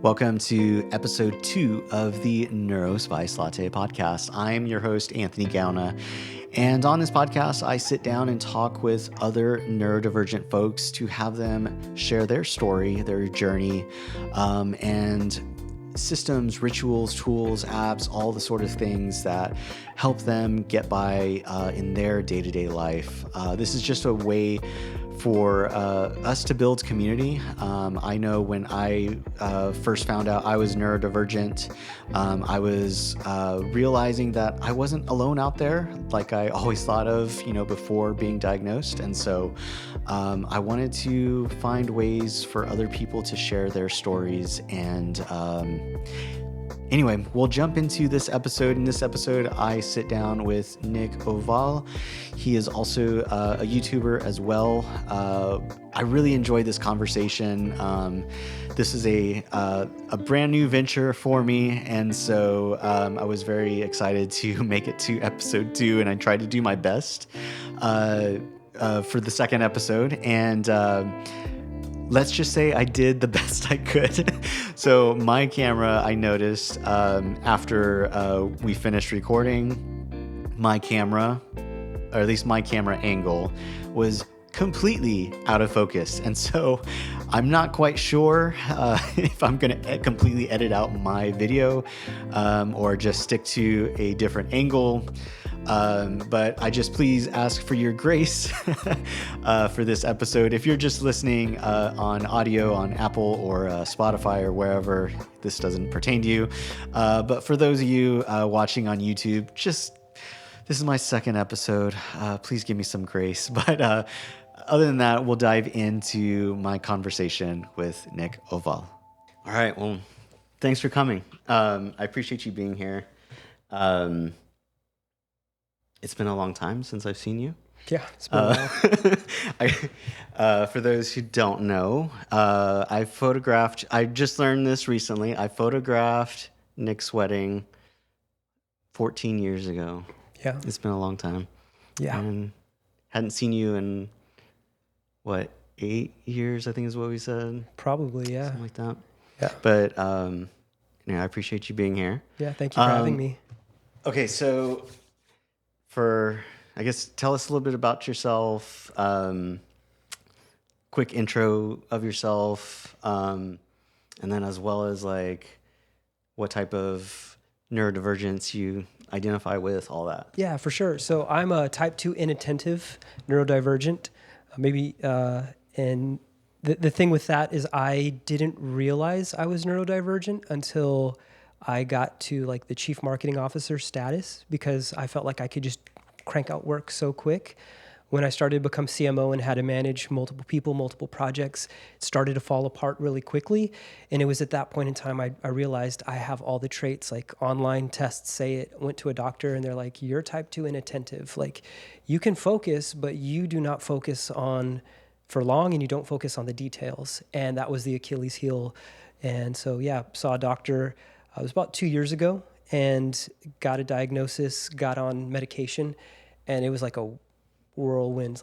Welcome to episode 2 of the Neurospice Latte podcast. I'm your host, Anthony Gauna, and on this podcast, I sit down and talk with other neurodivergent folks to have them share their story, their journey, and systems, rituals, tools, apps, all the sort of things that help them get by in their day-to-day life. This is just a way for us to build community. I know when I first found out I was neurodivergent, I was realizing that I wasn't alone out there like I always thought of, before being diagnosed. And so I wanted to find ways for other people to share their stories. And anyway, we'll jump into this episode. In this episode, I sit down with Nick Ovalle. He is also a YouTuber as well. I really enjoyed this conversation. This is a brand new venture for me, and so I was very excited to make it to episode 2, and I tried to do my best for the second episode. And let's just say I did the best I could. So my camera, I noticed after we finished recording, my camera, or at least my camera angle, was completely out of focus. And so I'm not quite sure if I'm going to completely edit out my video or just stick to a different angle. But I just please ask for your grace for this episode. If you're just listening on audio on Apple or Spotify or wherever, this doesn't pertain to you. But for those of you watching on YouTube, this is my second episode. Please give me some grace. But other than that, we'll dive into my conversation with Nick Ovalle. All right. Well, thanks for coming. I appreciate you being here. It's been a long time since I've seen you. Yeah, it's been a while. For those who don't know, I just learned this recently. I photographed Nick's wedding 14 years ago. Yeah. It's been a long time. Yeah. And hadn't seen you in, 8 years, I think is what we said? Probably, yeah. Something like that. Yeah. But, I appreciate you being here. Yeah, thank you for having me. Okay, so tell us a little bit about yourself, quick intro of yourself, and then as well as what type of neurodivergence you identify with, all that. Yeah, for sure. So I'm a type 2 inattentive neurodivergent. And the thing with that is I didn't realize I was neurodivergent until I got to the chief marketing officer status, because I felt like I could just crank out work so quick. When I started to become CMO and had to manage multiple people, multiple projects, it started to fall apart really quickly. And it was at that point in time I realized I have all the traits, online tests say it. I went to a doctor and they're like, you're type 2 inattentive. You can focus, but you do not focus on for long, and you don't focus on the details. And that was the Achilles heel. And so, saw a doctor. It was about 2 years ago, and got a diagnosis, got on medication, and it was like a whirlwind.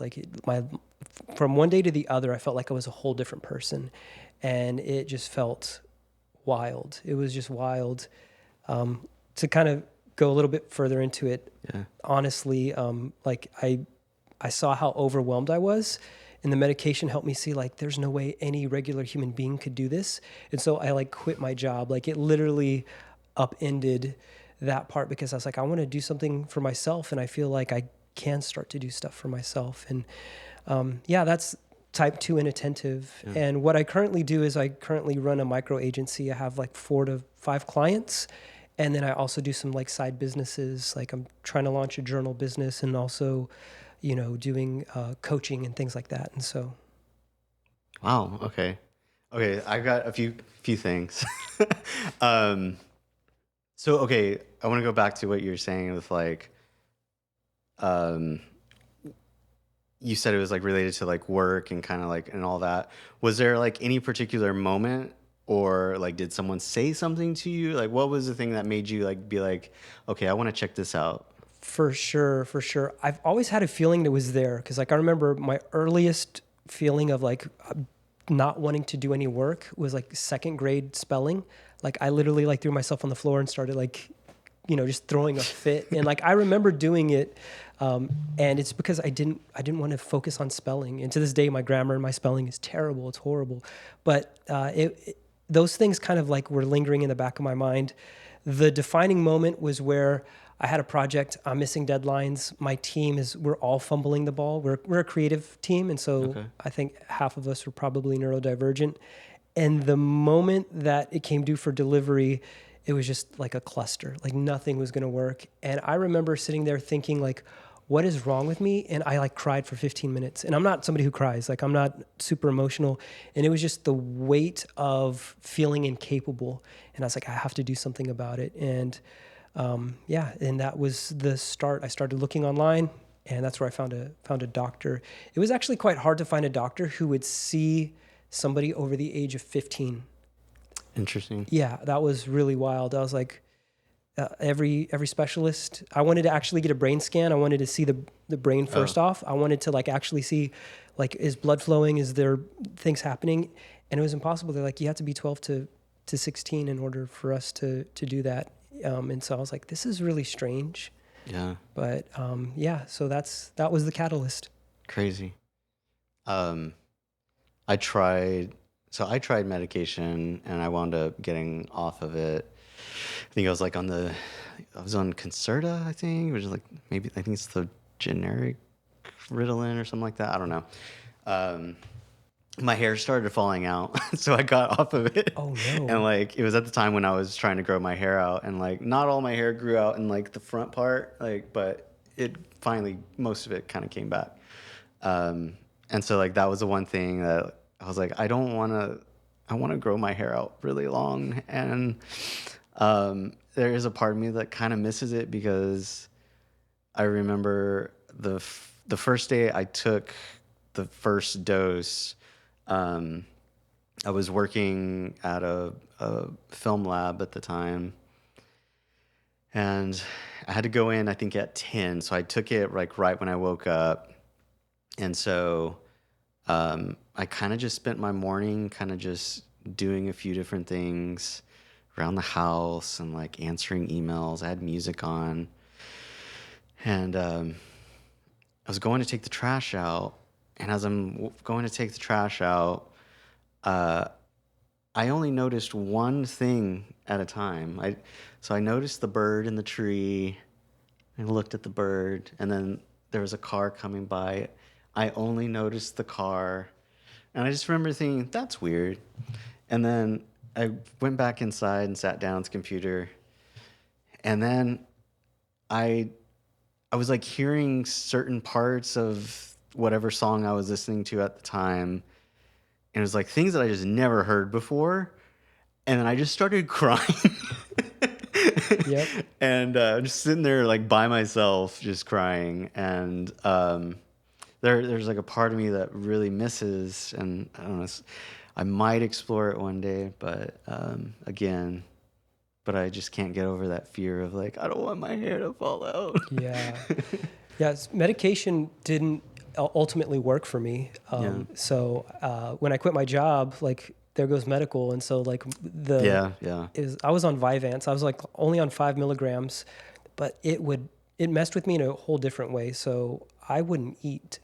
From one day to the other, I felt like I was a whole different person, and it just felt wild. It was just wild. To kind of go a little bit further into it, honestly, I saw how overwhelmed I was. And the medication helped me see there's no way any regular human being could do this. And so I quit my job. It literally upended that part, because I was I want to do something for myself. And I feel like I can start to do stuff for myself. And that's type 2 inattentive. Yeah. And what I currently do is I currently run a micro agency. I have 4 to 5 clients. And then I also do some side businesses. I'm trying to launch a journal business, and also doing coaching and things like that. And so. Wow. Okay. I've got a few things. So, okay, I want to go back to what you were saying with you said it was related to work and kind of and all that. Was there any particular moment, or did someone say something to you? What was the thing that made you be okay, I want to check this out? For sure. I've always had a feeling that was there, because I remember my earliest feeling of not wanting to do any work was like second grade spelling. Like I literally like threw myself on the floor and started like, just throwing a fit. And like, I remember doing it. And it's because I didn't want to focus on spelling. And to this day, my grammar and my spelling is terrible. It's horrible. But those things kind of like were lingering in the back of my mind. The defining moment was where I had a project. I'm missing deadlines. My team we're all fumbling the ball. We're a creative team. And so I think half of us were probably neurodivergent. And the moment that it came due for delivery, it was just like a cluster, like nothing was going to work. And I remember sitting there thinking like, what is wrong with me? And I like cried for 15 minutes. And I'm not somebody who cries. Like I'm not super emotional. And it was just the weight of feeling incapable. And I was like, I have to do something about it. And and that was the start. I started looking online, and that's where I found a doctor. It was actually quite hard to find a doctor who would see somebody over the age of 15. Interesting. Yeah, that was really wild. I was like, every specialist, I wanted to actually get a brain scan. I wanted to see the brain first off. I wanted to like actually see, like, is blood flowing? Is there things happening? And it was impossible. They're like, you have to be 12 to 16 in order for us to do that. And so I was like, this is really strange. Yeah. But so that was the catalyst. Crazy. I tried medication and I wound up getting off of it. I think I was like I was on Concerta, I think, which is like I think it's the generic Ritalin or something like that. I don't know. My hair started falling out, so I got off of it. Oh no. And like it was at the time when I was trying to grow my hair out, and like not all my hair grew out in like the front part, but it finally, most of it kind of came back. And so like that was the one thing that I was like, I want to grow my hair out really long. And there is a part of me that kind of misses it, because I remember the first day I took the first dose, I was working at a film lab at the time, and I had to go in, I think, at 10. So I took it like right when I woke up. And so I kind of just spent my morning kind of just doing a few different things around the house and like answering emails. I had music on, and I was going to take the trash out. And as I'm going to take the trash out, I only noticed one thing at a time. So I noticed the bird in the tree. I looked at the bird, and then there was a car coming by. I only noticed the car, and I just remember thinking, that's weird. And then I went back inside and sat down at the computer, and then I was like hearing certain parts of whatever song I was listening to at the time, and it was like things that I just never heard before, and then I just started crying. Yep. And just sitting there like by myself, just crying. And there's like a part of me that really misses, and I don't know, I might explore it one day, but but I just can't get over that fear of like, I don't want my hair to fall out. Yeah. Medication didn't ultimately work for me. So when I quit my job, like there goes medical. And so like I was on Vyvanse. I was like only on 5 milligrams, but it messed with me in a whole different way. So I wouldn't eat.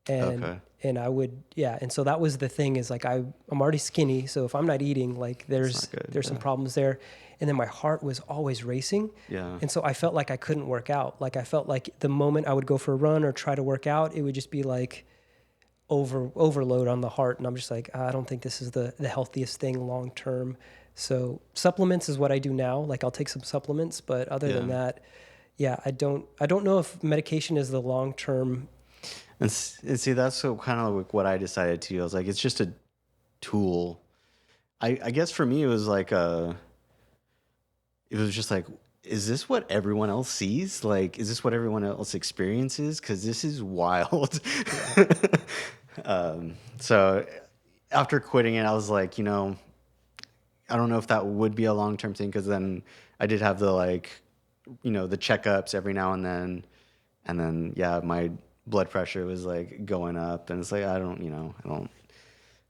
And I would, and so that was the thing, is like I'm already skinny. So if I'm not eating, like there's some problems there. And then my heart was always racing. Yeah. And so I felt like I couldn't work out. Like I felt like the moment I would go for a run or try to work out, it would just be like overload on the heart. And I'm just like, I don't think this is the healthiest thing long term. So supplements is what I do now. Like I'll take some supplements, but other than that, I don't know if medication is the long term. And see, that's kind of like what I decided to do. I was like, it's just a tool. I guess for me, it was like it was just like, is this what everyone else sees? Like, is this what everyone else experiences? Because this is wild. So after quitting it, I was like, I don't know if that would be a long-term thing, because then I did have the the checkups every now and then. And then, my blood pressure was like going up, and it's like, I don't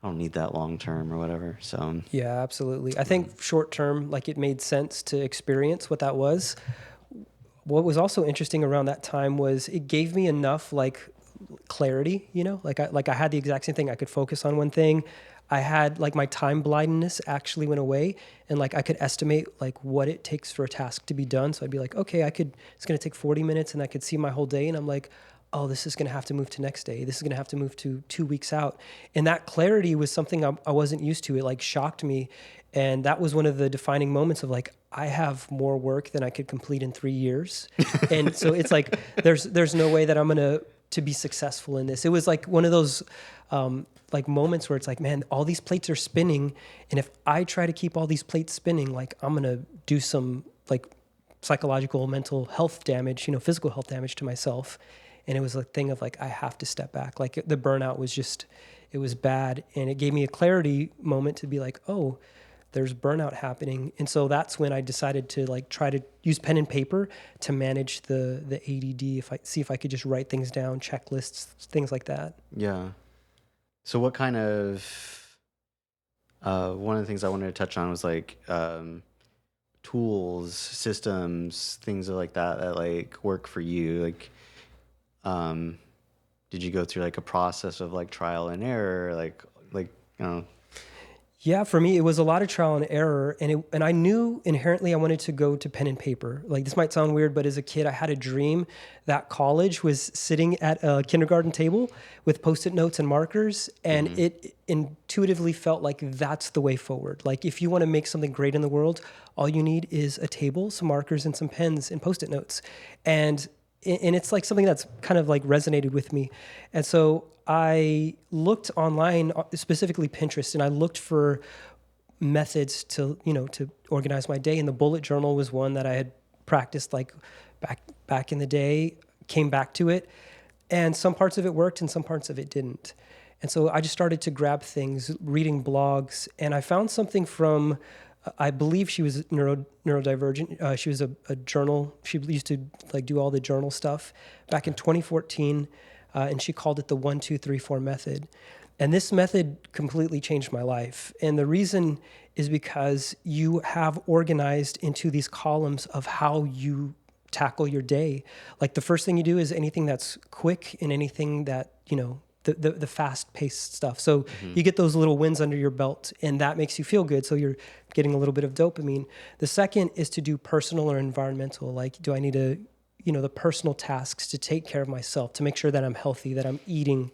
I don't need that long term or whatever. So Yeah, absolutely. I think short term, like it made sense to experience what that was. What was also interesting around that time was it gave me enough like clarity, like I had the exact same thing. I could focus on one thing. I had like my time blindness actually went away, and like I could estimate like what it takes for a task to be done. So I'd be like, okay, it's going to take 40 minutes, and I could see my whole day. And I'm like, oh, this is going to have to move to next day. This is going to have to move to 2 weeks out. And that clarity was something I wasn't used to. It like shocked me. And that was one of the defining moments of like, I have more work than I could complete in 3 years. And so it's like, there's no way that I'm going to be successful in this. It was like one of those like moments where it's like, man, all these plates are spinning. And if I try to keep all these plates spinning, like I'm going to do some like psychological, mental health damage, physical health damage to myself. And it was a thing of like, I have to step back. Like the burnout was just, it was bad. And it gave me a clarity moment to be like, oh, there's burnout happening. And so that's when I decided to like try to use pen and paper to manage the ADD. If I could just write things down, checklists, things like that. yeah. So what kind of one of the things I wanted to touch on was like tools, systems, things like that like work for you. Like, did you go through like a process of like trial and error, like you know? Yeah, for me, it was a lot of trial and error, and I knew inherently I wanted to go to pen and paper. Like this might sound weird, but as a kid, I had a dream that college was sitting at a kindergarten table with Post-it notes and markers, and it intuitively felt like that's the way forward. Like if you want to make something great in the world, all you need is a table, some markers, and some pens and Post-it notes, and it's like something that's kind of like resonated with me. And so I looked online, specifically Pinterest, and I looked for methods to organize my day. And the bullet journal was one that I had practiced like back in the day, came back to it. And some parts of it worked and some parts of it didn't. And so I just started to grab things, reading blogs, and I found something from I believe she was neurodivergent. She was a journal. She used to like do all the journal stuff back in 2014, and she called it the 1, 2, 3, 4 method. And this method completely changed my life. And the reason is because you have organized into these columns of how you tackle your day. Like the first thing you do is anything that's quick and anything that the fast-paced stuff. So you get those little wins under your belt, and that makes you feel good. So you're getting a little bit of dopamine. The second is to do personal or environmental. Like, do I need to, the personal tasks to take care of myself, to make sure that I'm healthy, that I'm eating.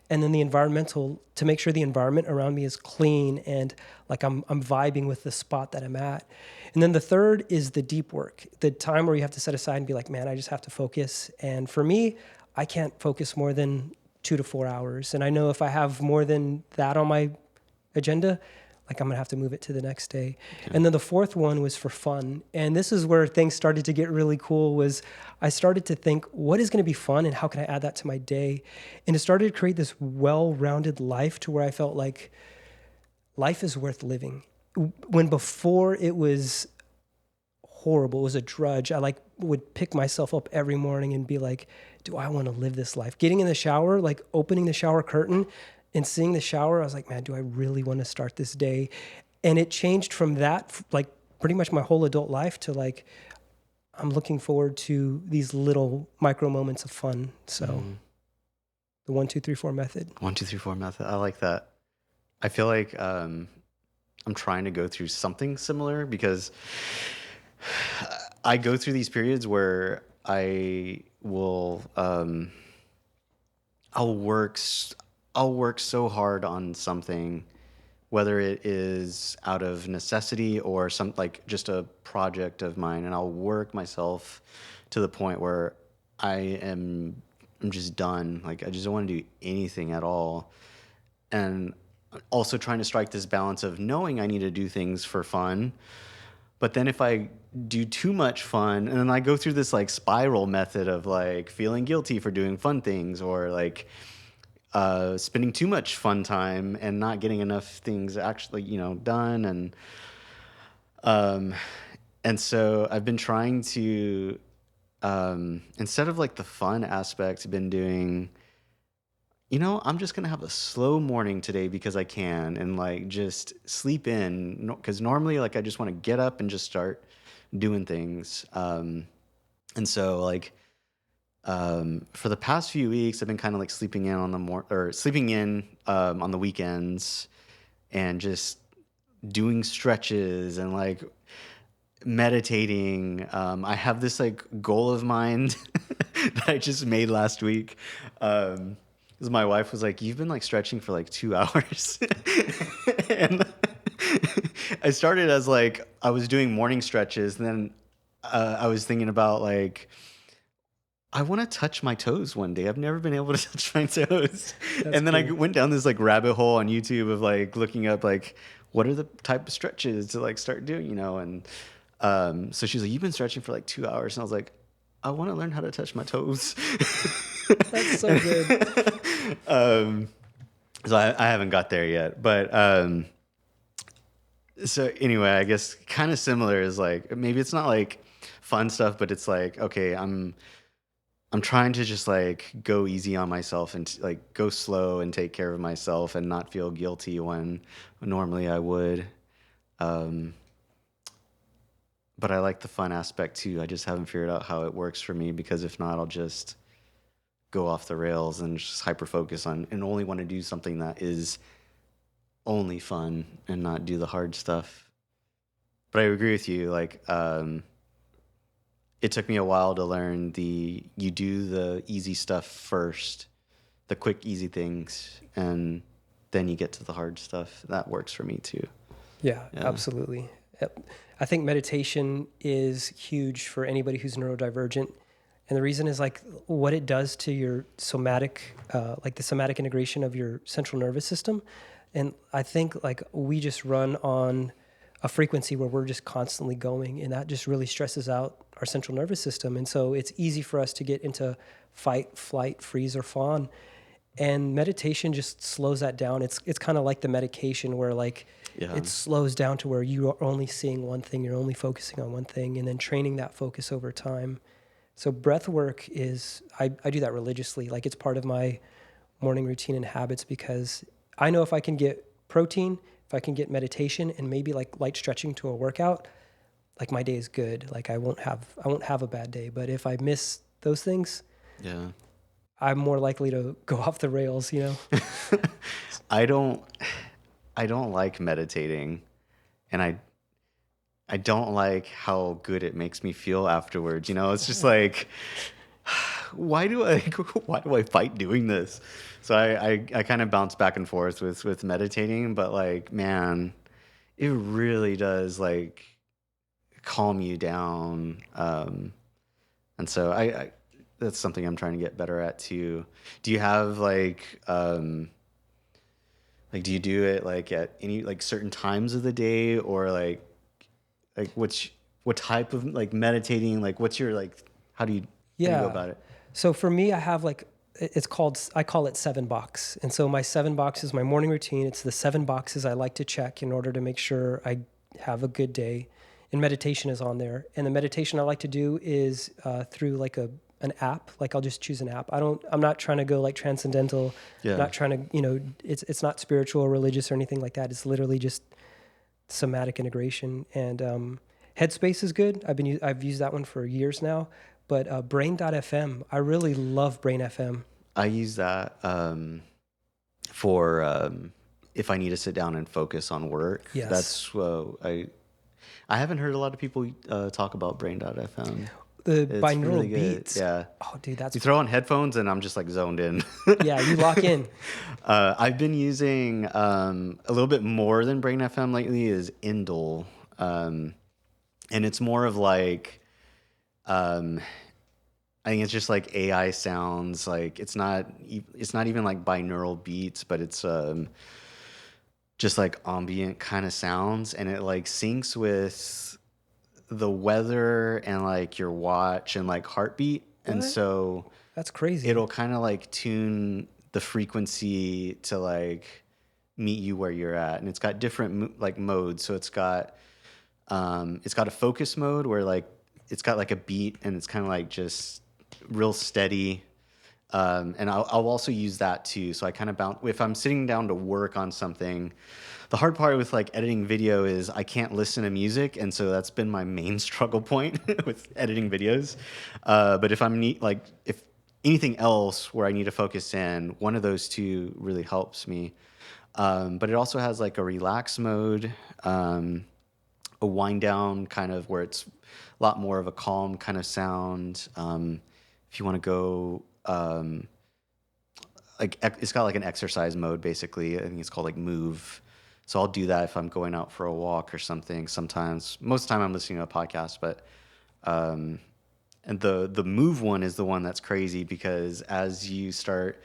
And then the environmental, to make sure the environment around me is clean and like I'm vibing with the spot that I'm at. And then the third is the deep work, the time where you have to set aside and be like, man, I just have to focus. And for me, I can't focus more than 2 to 4 hours. And I know if I have more than that on my agenda, like I'm gonna have to move it to the next day. Okay. And then the fourth one was for fun. And this is where things started to get really cool, was I started to think, what is gonna be fun and how can I add that to my day? And it started to create this well-rounded life to where I felt like life is worth living. When before it was horrible, it was a drudge. I like would pick myself up every morning and be like, do I want to live this life? Getting in the shower, like opening the shower curtain and seeing the shower, I was like, man, do I really want to start this day? And it changed from that, like pretty much my whole adult life, to like, I'm looking forward to these little micro moments of fun. So the 1, 2, 3, 4 method. 1, 2, 3, 4 method. I like that. I feel like I'm trying to go through something similar, because I go through these periods where I will I'll work so hard on something, whether it is out of necessity or some like just a project of mine, and I'll work myself to the point where I'm just done. Like I just don't want to do anything at all. And also trying to strike this balance of knowing I need to do things for fun, but then if I do too much fun, and then I go through this like spiral method of like feeling guilty for doing fun things, or like spending too much fun time and not getting enough things actually, done. And so I've been trying to, instead of like the fun aspect, I've been doing I'm just gonna have a slow morning today because I can, and like just sleep in. Because normally, like I just want to get up and just start doing things. And so like for the past few weeks, I've been kind of like sleeping in on on the weekends, and just doing stretches and like meditating. I have this like goal of mine that I just made last week. 'Cause my wife was like, "You've been like stretching for like 2 hours," and I started as like I was doing morning stretches, and then I was thinking about like I want to touch my toes one day. I've never been able to touch my toes. That's And then I cool. went down this like rabbit hole on YouTube of like looking up like what are the type of stretches to like start doing. And so she's like, "You've been stretching for like 2 hours." And I was like, "I want to learn how to touch my toes." That's so good. um, so I haven't got there yet. But so anyway, I guess kind of similar is like maybe it's not like fun stuff, but it's like, okay, I'm trying to just like go easy on myself and like go slow and take care of myself and not feel guilty when normally I would. Um, but I like the fun aspect too. I just haven't figured out how it works for me, because if not, I'll just go off the rails and just hyper focus on and only want to do something that is only fun and not do the hard stuff. But I agree with you. Like, it took me a while to learn you do the easy stuff first, the quick, easy things, and then you get to the hard stuff. That works for me too. Yeah, Yeah. absolutely. Yep. I think meditation is huge for anybody who's neurodivergent. And the reason is like what it does to your somatic, like the somatic integration of your central nervous system. And I think like we just run on a frequency where we're just constantly going, and that just really stresses out our central nervous system. And so it's easy for us to get into fight, flight, freeze, or fawn. And meditation just slows that down. It's kind of like the medication where like Yeah. it slows down to where you are only seeing one thing, you're only focusing on one thing, and then training that focus over time. So breath work is, I do that religiously. Like it's part of my morning routine and habits, because I know if I can get protein, if I can get meditation and maybe like light stretching to a workout, like my day is good. Like I won't have a bad day. But if I miss those things, Yeah. I'm more likely to go off the rails. I don't like meditating, and I don't like how good it makes me feel afterwards. It's just like, why do I fight doing this? So I kind of bounce back and forth with meditating, but like, man, it really does like calm you down. And so I that's something I'm trying to get better at too. Do you have like do you do it like at any like certain times of the day, or like what type of like meditating, like what's your like how do you go Yeah. about it? So for me, I have like, I call it 7 box. And so my 7 box is my morning routine. It's the 7 boxes I like to check in order to make sure I have a good day. And meditation is on there. And the meditation I like to do is through like an app. Like I'll just choose an app. I'm not trying to go like transcendental, Yeah. not trying to, it's not spiritual or religious or anything like that. It's literally just somatic integration. And Headspace is good. I've used that one for years now. But Brain.fm, I really love Brain FM. I use that for if I need to sit down and focus on work. Yes. That's I haven't heard a lot of people talk about Brain.fm. The It's binaural really good. beats. Yeah. Oh, dude, that's You throw on headphones and I'm just like zoned in. yeah. You lock in. I've been using a little bit more than Brain FM lately is Indle. And it's more of like, I think it's just like AI sounds. Like it's not even like binaural beats, but it's just like ambient kind of sounds, and it like syncs with the weather and like your watch and like heartbeat. And What? so That's crazy. it'll kind of like tune the frequency to like meet you where you're at, and it's got different like modes. So it's got a focus mode where like it's got like a beat and it's kind of like just real steady. And I'll also use that too. So I kind of bounce, if I'm sitting down to work on something, the hard part with like editing video is I can't listen to music. And so that's been my main struggle point with editing videos. But if if anything else where I need to focus in, one of those two really helps me. But it also has like a relax mode, a wind down kind of where it's a lot more of a calm kind of sound. If you want to go, it's got like an exercise mode basically. I think it's called like move. So I'll do that if I'm going out for a walk or something. Sometimes, most of the time I'm listening to a podcast, but and the move one is the one that's crazy because as you start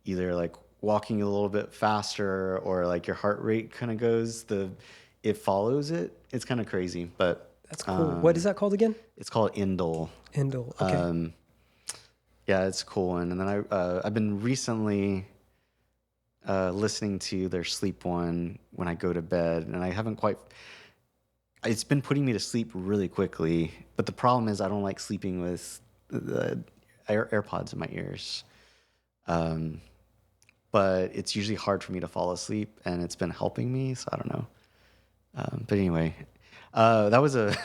either like walking a little bit faster or like your heart rate kind of it follows it. It's kind of crazy, but That's cool. What is that called again? it's called Indole. Indole. Okay. Yeah, it's a cool one. And then I've been recently listening to their sleep one when I go to bed, and I haven't quite. It's been putting me to sleep really quickly, but the problem is I don't like sleeping with the AirPods in my ears. But it's usually hard for me to fall asleep, and it's been helping me. So I don't know. But anyway, that was a.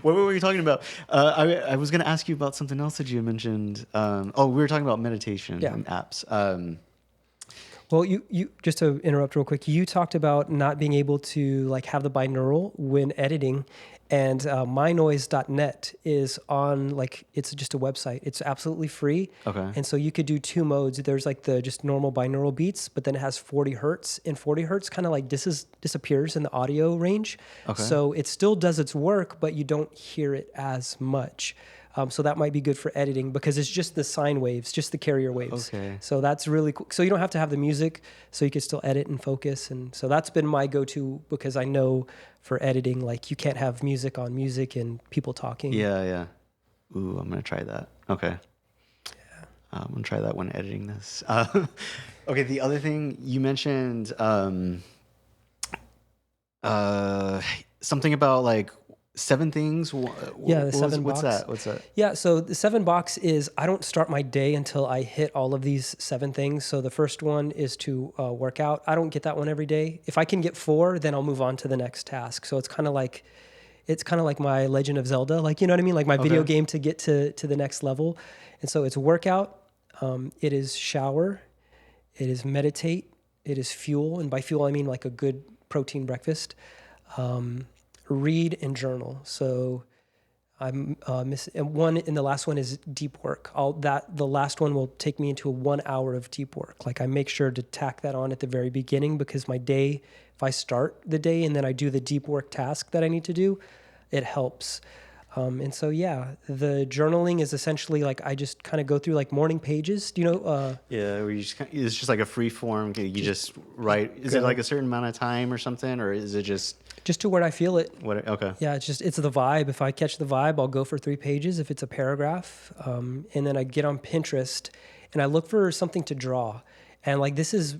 What were we talking about? I was going to ask you about something else that you mentioned. We were talking about meditation and apps. Well, you just to interrupt real quick, you talked about not being able to like have the binaural when editing, and mynoise.net is on like it's just a website. It's absolutely free. Okay. And so you could do two modes. There's like the just normal binaural beats, but then it has 40 hertz, and 40 hertz kind of like disappears in the audio range. Okay. So it still does its work, but you don't hear it as much. So that might be good for editing because it's just the sine waves, just the carrier waves. Okay. So that's really cool. So you don't have to have the music, so you can still edit and focus. And so that's been my go-to because I know for editing, like you can't have music on music and people talking. Yeah. Ooh, I'm going to try that. Okay. Yeah. I'm going to try that when editing this. Okay, the other thing you mentioned, something about like 7 things. Yeah, the 7 box. box. What's that? Yeah, so the 7 box is I don't start my day until I hit all of these 7 things. So the first one is to work out. I don't get that one every day. If I can get 4, then I'll move on to the next task. So it's kind of like my Legend of Zelda, like you know what I mean, like my video game to get to the next level. And so it's workout. It is shower. It is meditate. It is fuel, and by fuel I mean like a good protein breakfast. Read and journal. So I'm missing one, and the last one is deep work. The last one will take me into 1 hour of deep work. Like I make sure to tack that on at the very beginning because my day, if I start the day and then I do the deep work task that I need to do, it helps. And so, the journaling is essentially like I just kind of go through like morning pages, you know? Where it's just like a free form. You just write. Is it like a certain amount of time or something, or is it just to where I feel it? Okay. Yeah, it's the vibe. If I catch the vibe, I'll go for 3 pages if it's a paragraph. And then I get on Pinterest and I look for something to draw. And like this is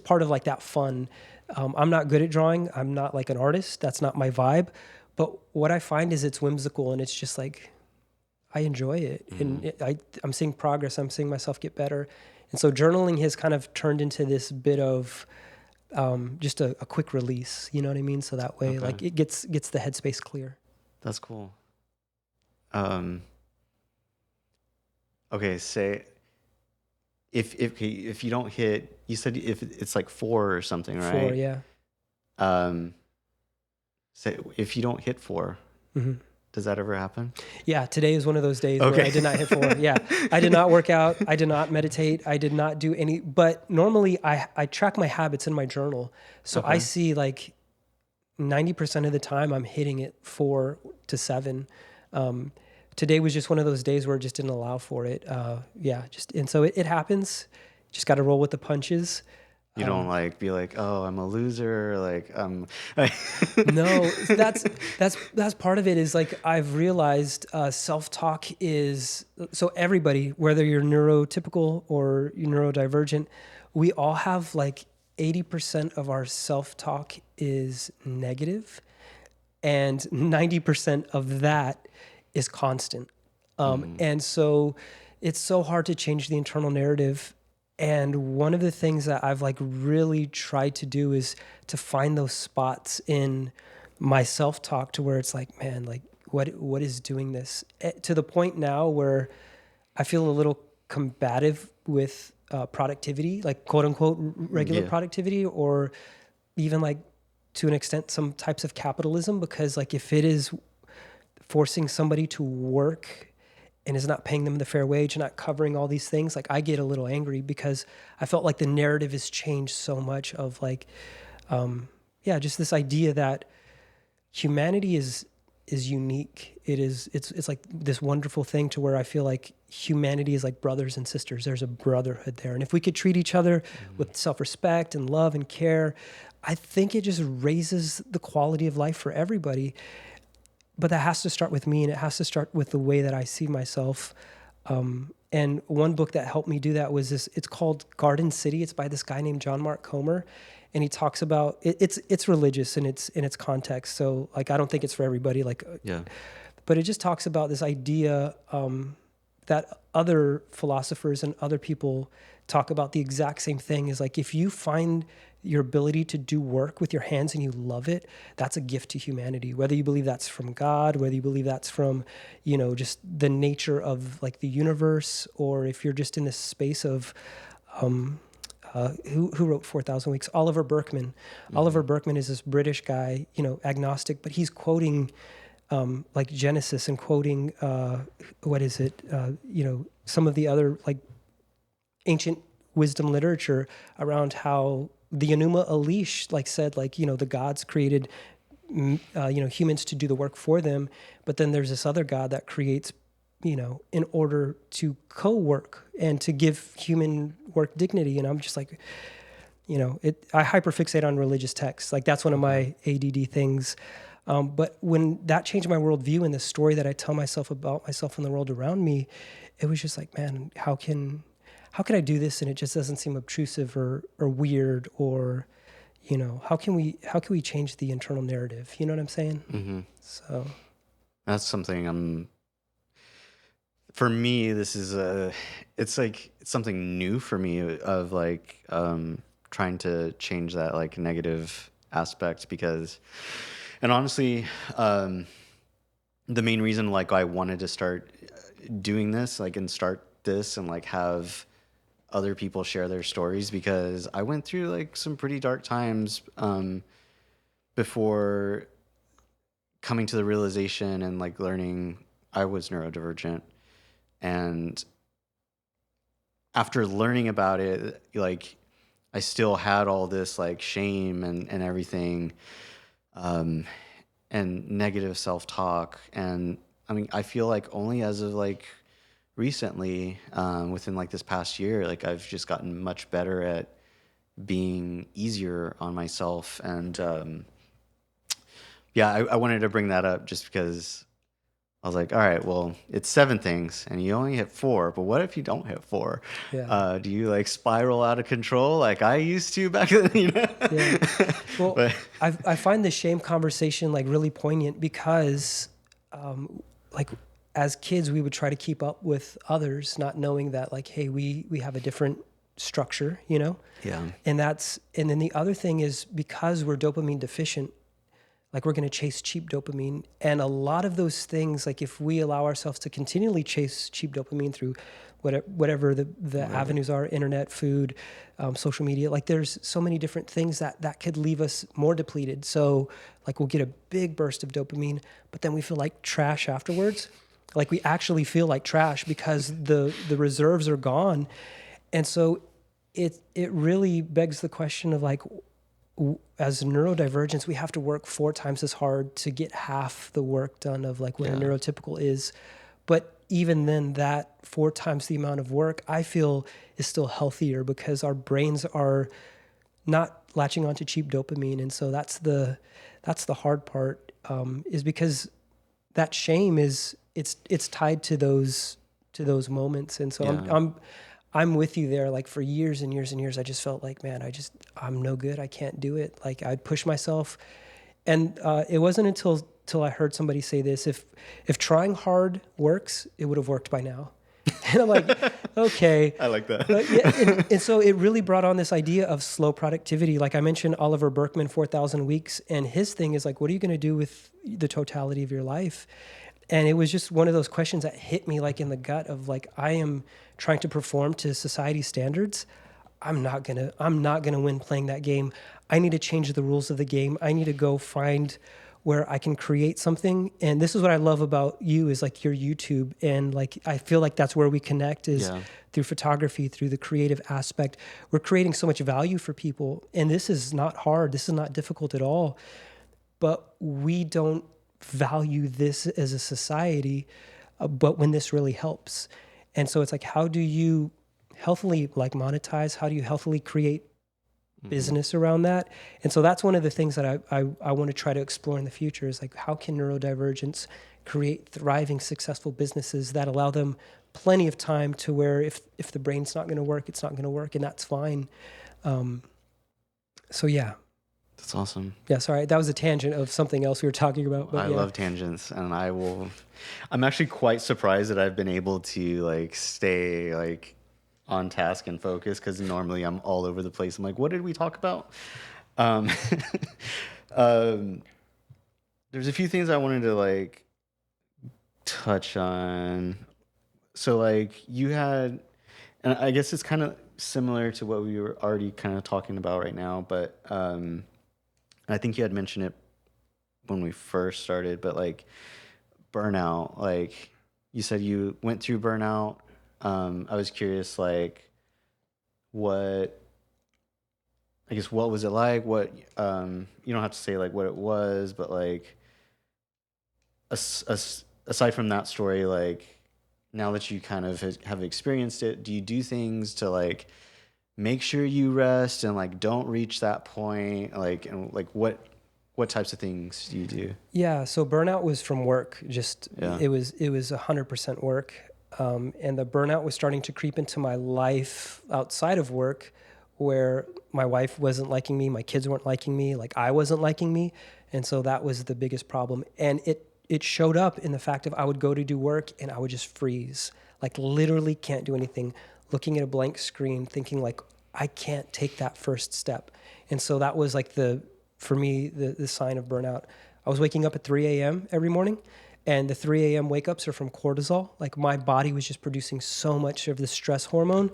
part of like that fun. I'm not good at drawing. I'm not like an artist. That's not my vibe. But what I find is it's whimsical and it's just like, I enjoy it. Mm-hmm. And I'm seeing progress. I'm seeing myself get better. And so journaling has kind of turned into this bit of just a quick release. You know what I mean? So that way, like it gets the headspace clear. That's cool. Okay, say if you don't hit, you said if it's like 4 or something, right? 4, yeah. Say if you don't hit 4, does that ever happen? Yeah, today is one of those days where I did not hit 4. Yeah, I did not work out. I did not meditate. I did not do any. But normally, I track my habits in my journal, so I see like 90% of the time I'm hitting it 4 to 7. Today was just one of those days where it just didn't allow for it. And so it happens. Just got to roll with the punches. You don't like be like, oh, I'm a loser. Like, No, that's part of it is like, I've realized self-talk is, so everybody, whether you're neurotypical or you're neurodivergent, we all have like 80% of our self-talk is negative and 90% of that is constant. And so it's so hard to change the internal narrative. And one of the things that I've like really tried to do is to find those spots in my self-talk to where it's like, man, like what is doing this? To the point now where I feel a little combative with productivity, like quote unquote regular productivity, or even like to an extent some types of capitalism, because like if it is forcing somebody to work and is not paying them the fair wage and not covering all these things, like I get a little angry because I felt like the narrative has changed so much of like, just this idea that humanity is unique. It's like this wonderful thing to where I feel like humanity is like brothers and sisters. There's a brotherhood there. And if we could treat each other with self-respect and love and care, I think it just raises the quality of life for everybody. But that has to start with me, and it has to start with the way that I see myself. And one book that helped me do that was this. It's called Garden City. It's by this guy named John Mark Comer, and he talks about it's religious in its context. So like I don't think it's for everybody. But it just talks about this idea that other philosophers and other people talk about the exact same thing. Is like if you find your ability to do work with your hands and you love it, that's a gift to humanity. Whether you believe that's from God, whether you believe that's from, just the nature of like the universe, or if you're just in this space of, who wrote 4,000 Weeks? Oliver Berkman. Mm-hmm. Oliver Berkman is this British guy, agnostic, but he's quoting like Genesis and quoting, some of the other like ancient wisdom literature around how the Enuma Elish said the gods created humans to do the work for them, but then there's this other God that creates in order to co-work and to give human work dignity. And I'm just like, I hyperfixate on religious texts. Like that's one of my ADD things. But when that changed my worldview and the story that I tell myself about myself and the world around me, it was just like, man, how can I do this and it just doesn't seem obtrusive or weird, or how can we change the internal narrative? You know what I'm saying? Mm-hmm. So that's something for me, this is it's something new for me of trying to change that like negative aspect, because, and honestly, the main reason I wanted to start doing this, and start this and have other people share their stories, because I went through some pretty dark times before coming to the realization and learning I was neurodivergent. And after learning about it, I still had all this shame and everything, and negative self-talk. And I mean, I feel only as of recently, within this past year, I've just gotten much better at being easier on myself. And I wanted to bring that up just because I was like, all right, well, it's 7 things and you only hit 4, but what if you don't hit 4? Yeah. Do you spiral out of control like I used to back then? Yeah. Well, I find the shame conversation really poignant because as kids, we would try to keep up with others, not knowing that hey, we have a different structure, Yeah. And then the other thing is, because we're dopamine deficient, we're going to chase cheap dopamine. And a lot of those things, if we allow ourselves to continually chase cheap dopamine through whatever the avenues are, internet, food, social media, there's so many different things that could leave us more depleted. So we'll get a big burst of dopamine, but then we feel like trash afterwards. We actually feel like trash because the reserves are gone. And so it really begs the question of as neurodivergents, we have to work 4 times as hard to get half the work done of what a neurotypical is. But even then, that 4 times the amount of work, I feel, is still healthier because our brains are not latching onto cheap dopamine. And so that's the hard part, is because that shame is it's tied to those moments. And so I'm with you there. For years and years and years, I just felt man, I'm no good. I can't do it. I'd push myself. And it wasn't until I heard somebody say this, if trying hard works, it would have worked by now. And I'm like, okay. I like that. Yeah, and so it really brought on this idea of slow productivity. Like I mentioned Oliver Burkeman, 4,000 Weeks, and his thing is like, what are you going to do with the totality of your life? And it was just one of those questions that hit me like in the gut of like, I am trying to perform to society standards. I'm not gonna win playing that game. I need to change the rules of the game. I need to go find where I can create something. And this is what I love about you is like your YouTube. And like, I feel like that's where we connect is through photography, through the creative aspect. We're creating so much value for people. And this is not hard. This is not difficult at all. But we don't value this as a society, but when this really helps. And so it's like, how do you healthily like monetize? How do you healthily create business around that? And so that's one of the things that I want to try to explore in the future is like, how can neurodivergents create thriving, successful businesses that allow them plenty of time to where if the brain's not going to work, it's not going to work, and that's fine. So yeah. That's awesome. Yeah, sorry. That was a tangent of something else we were talking about. But I love tangents, and I'm actually quite surprised that I've been able to like stay like on task and focus, because normally I'm all over the place. I'm like, what did we talk about? There's a few things I wanted to like touch on. So like you had, and I guess it's kind of similar to what we were already kind of talking about right now, but I think you had mentioned it when we first started, but like burnout, like you said you went through burnout. I was curious, like what was it like? What, you don't have to say like what it was, but like aside from that story, like now that you kind of have experienced it, do you do things to like make sure you rest and like don't reach that point? Like, and like what types of things do you do? Yeah. So burnout was from work. It was 100% work. And the burnout was starting to creep into my life outside of work, where my wife wasn't liking me, my kids weren't liking me, like I wasn't liking me. And so that was the biggest problem. And it showed up in the fact of I would go to do work and I would just freeze, like literally can't do anything, looking at a blank screen, thinking like, I can't take that first step. And so that was like for me, the sign of burnout. I was waking up at 3 a.m. every morning, and the 3 a.m. wake ups are from cortisol. Like my body was just producing so much of the stress hormone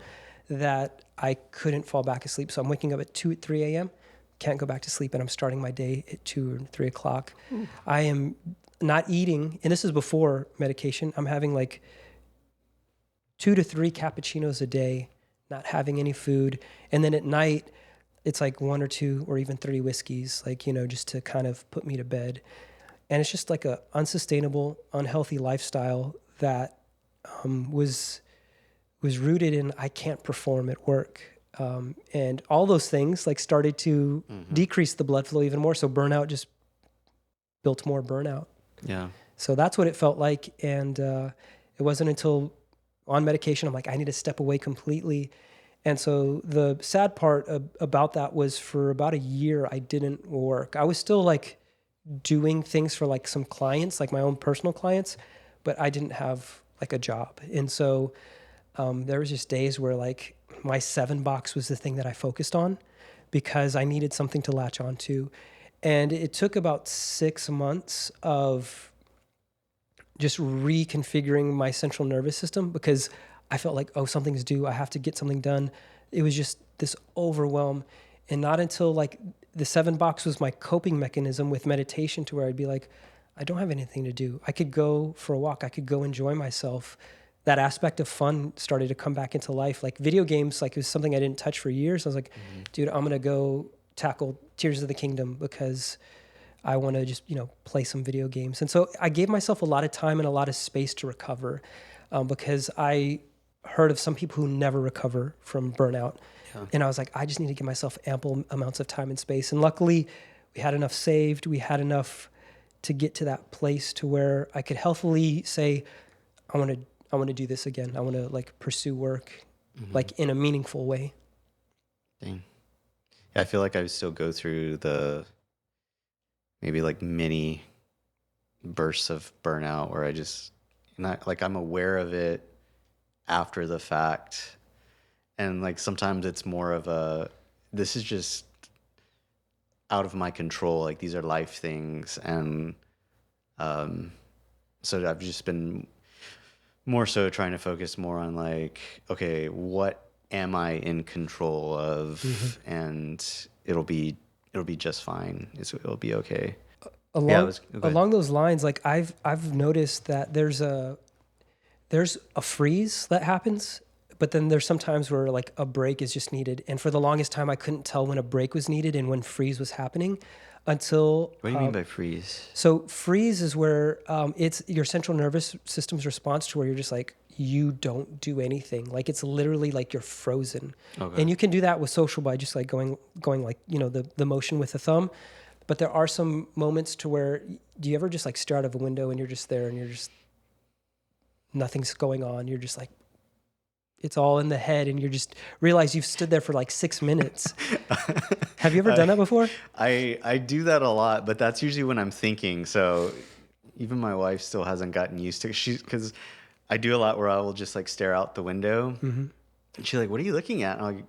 that I couldn't fall back asleep. So I'm waking up at 3 a.m., can't go back to sleep, and I'm starting my day at 2 or 3 o'clock. Ooh. I am not eating, and this is before medication. I'm having like 2 to 3 cappuccinos a day, not having any food. And then at night, it's like 1 or 2 or even 3 whiskeys, like, you know, just to kind of put me to bed. And it's just like a unsustainable, unhealthy lifestyle that was rooted in I can't perform at work. And all those things like started to decrease the blood flow even more. So burnout just built more burnout. Yeah. So that's what it felt like. And it wasn't until on medication, I'm like, I need to step away completely. And so the sad part about that was for about a year, I didn't work. I was still like doing things for like some clients, like my own personal clients, but I didn't have like a job. And so there was just days where like my 7 box was the thing that I focused on because I needed something to latch onto. And it took about 6 months of just reconfiguring my central nervous system because I felt like, oh, something's due. I have to get something done. It was just this overwhelm. And not until like the 7 box was my coping mechanism with meditation to where I'd be like, I don't have anything to do. I could go for a walk. I could go enjoy myself. That aspect of fun started to come back into life. Like video games, like it was something I didn't touch for years. I was like, dude, I'm going to go tackle Tears of the Kingdom because I want to just, you know, play some video games. And so I gave myself a lot of time and a lot of space to recover because I heard of some people who never recover from burnout. Yeah. And I was like, I just need to give myself ample amounts of time and space. And luckily we had enough saved. We had enough to get to that place to where I could healthily say, I want to do this again. I want to like pursue work like in a meaningful way. Dang. Yeah, I feel like I would still go through the maybe like mini bursts of burnout where I just, not like I'm aware of it after the fact. And like sometimes it's more of this is just out of my control. Like these are life things. And so I've just been more so trying to focus more on like, okay, what am I in control of? Mm-hmm. And it'll be just fine. It'll be okay. Along those lines, like I've noticed that there's a freeze that happens, but then there's sometimes where like a break is just needed. And for the longest time, I couldn't tell when a break was needed and when freeze was happening until... What do you mean by freeze? So freeze is where it's your central nervous system's response to where you're just like, you don't do anything. Like it's literally like you're frozen. Okay. And you can do that with social by just like going like, the motion with the thumb. But there are some moments to where, do you ever just like stare out of a window and you're just there and you're just, nothing's going on. You're just like, it's all in the head and you just realize you've stood there for like 6 minutes. Have you ever done that before? I do that a lot, but that's usually when I'm thinking. So even my wife still hasn't gotten used to it. Because I do a lot where I will just like stare out the window. Mm-hmm. And she's like, "What are you looking at?" And I'm like,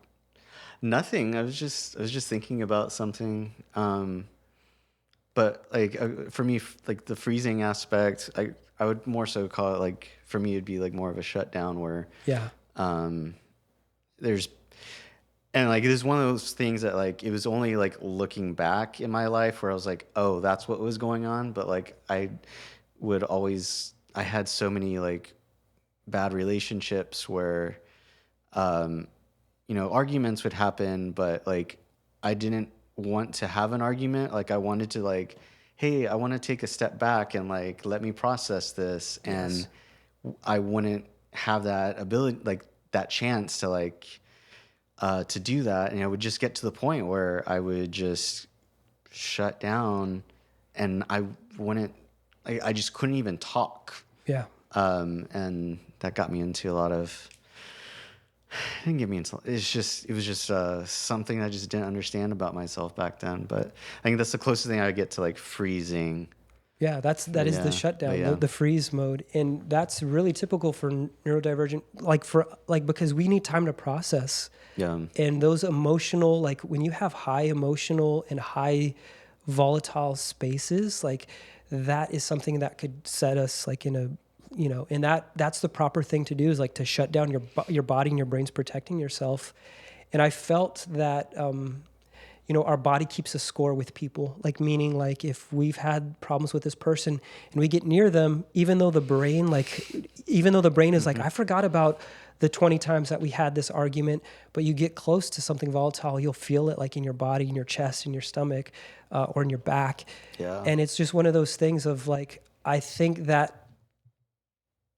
"Nothing. I was just thinking about something." But like for me, like the freezing aspect, I would more so call it like, for me, it'd be like more of a shutdown where there's, and like it is one of those things that like it was only like looking back in my life where I was like, oh, that's what was going on. But like I had so many like bad relationships where arguments would happen, but like I didn't want to have an argument. Like I wanted to like, hey, I want to take a step back and like let me process this. And I wouldn't have that ability, like that chance to like to do that. And I would just get to the point where I would just shut down and I just couldn't even talk. Yeah. And that got me into a lot of, it didn't get me into, it was just something I just didn't understand about myself back then. But I think that's the closest thing I get to like freezing. Yeah, that is the shutdown, the freeze mode. And that's really typical for neurodivergent, because we need time to process. Yeah. And those emotional, like when you have high emotional and high volatile spaces, like that is something that could set us like in a, and that's the proper thing to do, is like to shut down your body, and your brain's protecting yourself. And I felt that, our body keeps a score with people, like meaning like if we've had problems with this person and we get near them, even though the brain is like, I forgot about the 20 times that we had this argument, but you get close to something volatile, you'll feel it like in your body, in your chest, in your stomach, or in your back. Yeah. And it's just one of those things of like, I think that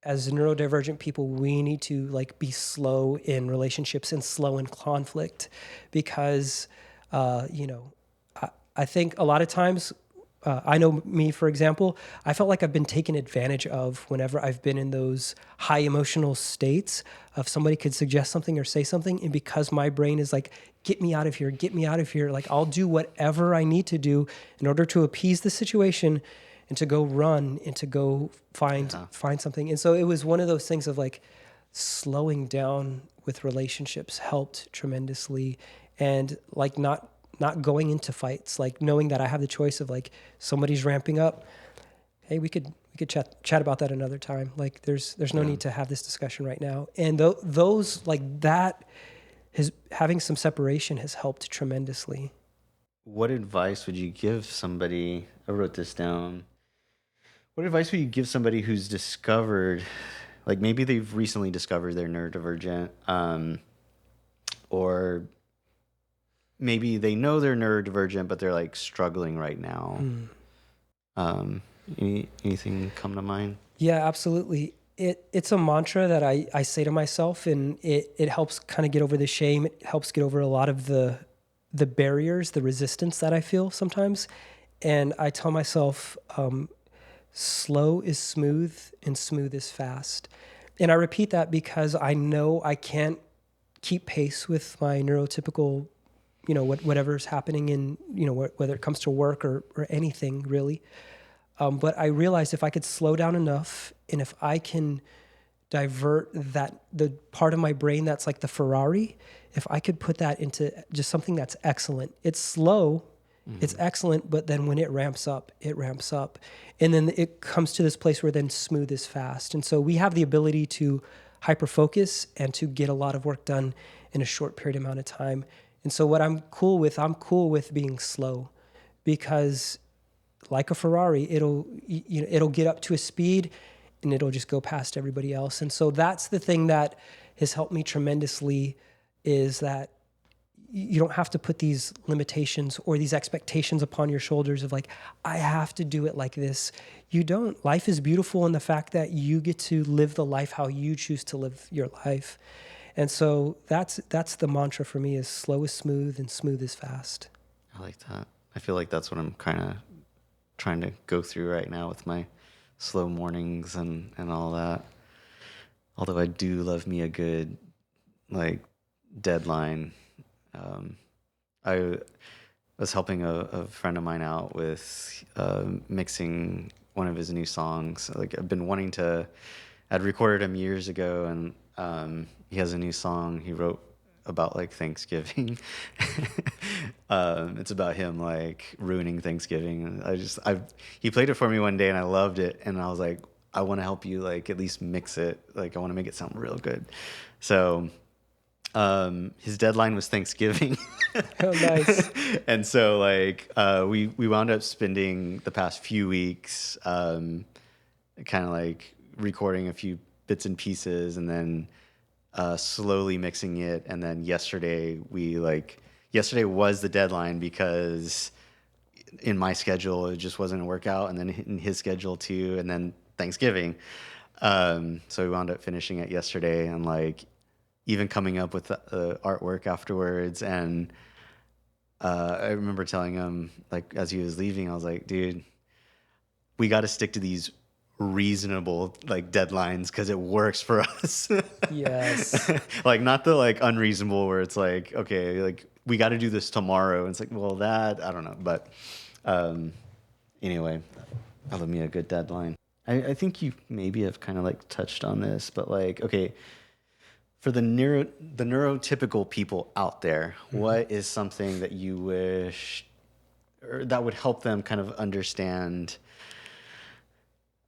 as neurodivergent people, we need to like be slow in relationships and slow in conflict, because I think a lot of times, I know me, for example, I felt like I've been taken advantage of whenever I've been in those high emotional states of somebody could suggest something or say something. And because my brain is like, get me out of here. Like I'll do whatever I need to do in order to appease the situation and to go run and to go find something. And so it was one of those things of like slowing down with relationships helped tremendously. And like not going into fights, like knowing that I have the choice of like somebody's ramping up. Hey, we could chat about that another time. Like there's no need to have this discussion right now. And those like that having some separation has helped tremendously. What advice would you give somebody? I wrote this down. What advice would you give somebody who's discovered, like maybe they've recently discovered they're neurodivergent, or maybe they know they're neurodivergent, but they're like struggling right now. Anything come to mind? Yeah, absolutely. It's a mantra that I say to myself, and it helps kind of get over the shame. It helps get over a lot of the barriers, the resistance that I feel sometimes. And I tell myself, slow is smooth and smooth is fast. And I repeat that because I know I can't keep pace with my neurotypical, whatever's happening in, whether it comes to work or anything really. But I realized if I could slow down enough and if I can divert that, the part of my brain that's like the Ferrari, if I could put that into just something that's excellent. It's slow, it's excellent, but then when it ramps up, it ramps up. And then it comes to this place where then smooth is fast. And so we have the ability to hyper focus and to get a lot of work done in a short period amount of time. And so what I'm cool with being slow, because like a Ferrari, it'll get up to a speed and it'll just go past everybody else. And so that's the thing that has helped me tremendously, is that you don't have to put these limitations or these expectations upon your shoulders of like, I have to do it like this. You don't. Life is beautiful in the fact that you get to live the life how you choose to live your life. And so that's the mantra for me, is slow is smooth and smooth is fast. I like that. I feel like that's what I'm kind of trying to go through right now with my slow mornings and all that. Although I do love me a good like deadline. I was helping a friend of mine out with mixing one of his new songs. Like I'd recorded him years ago, and he has a new song he wrote about like Thanksgiving. It's about him like ruining Thanksgiving. And he played it for me one day and I loved it. And I was like, I want to help you like at least mix it. Like I want to make it sound real good. So his deadline was Thanksgiving. Oh, nice. And so like we wound up spending the past few weeks kind of like recording a few bits and pieces, and then slowly mixing it. And then yesterday was the deadline, because in my schedule it just wasn't a workout, and then in his schedule too, and then Thanksgiving. So we wound up finishing it yesterday, and like even coming up with the artwork afterwards. And I remember telling him, like, as he was leaving, I was like, dude, we got to stick to these reasonable like deadlines, because it works for us. Yes. Like not the like unreasonable where it's like, okay, like we got to do this tomorrow. And it's like, well, that I don't know. But anyway, I love me a good deadline. I think you maybe have kind of like touched on this, but like, okay, for the neurotypical people out there, what is something that you wish, or that would help them kind of understand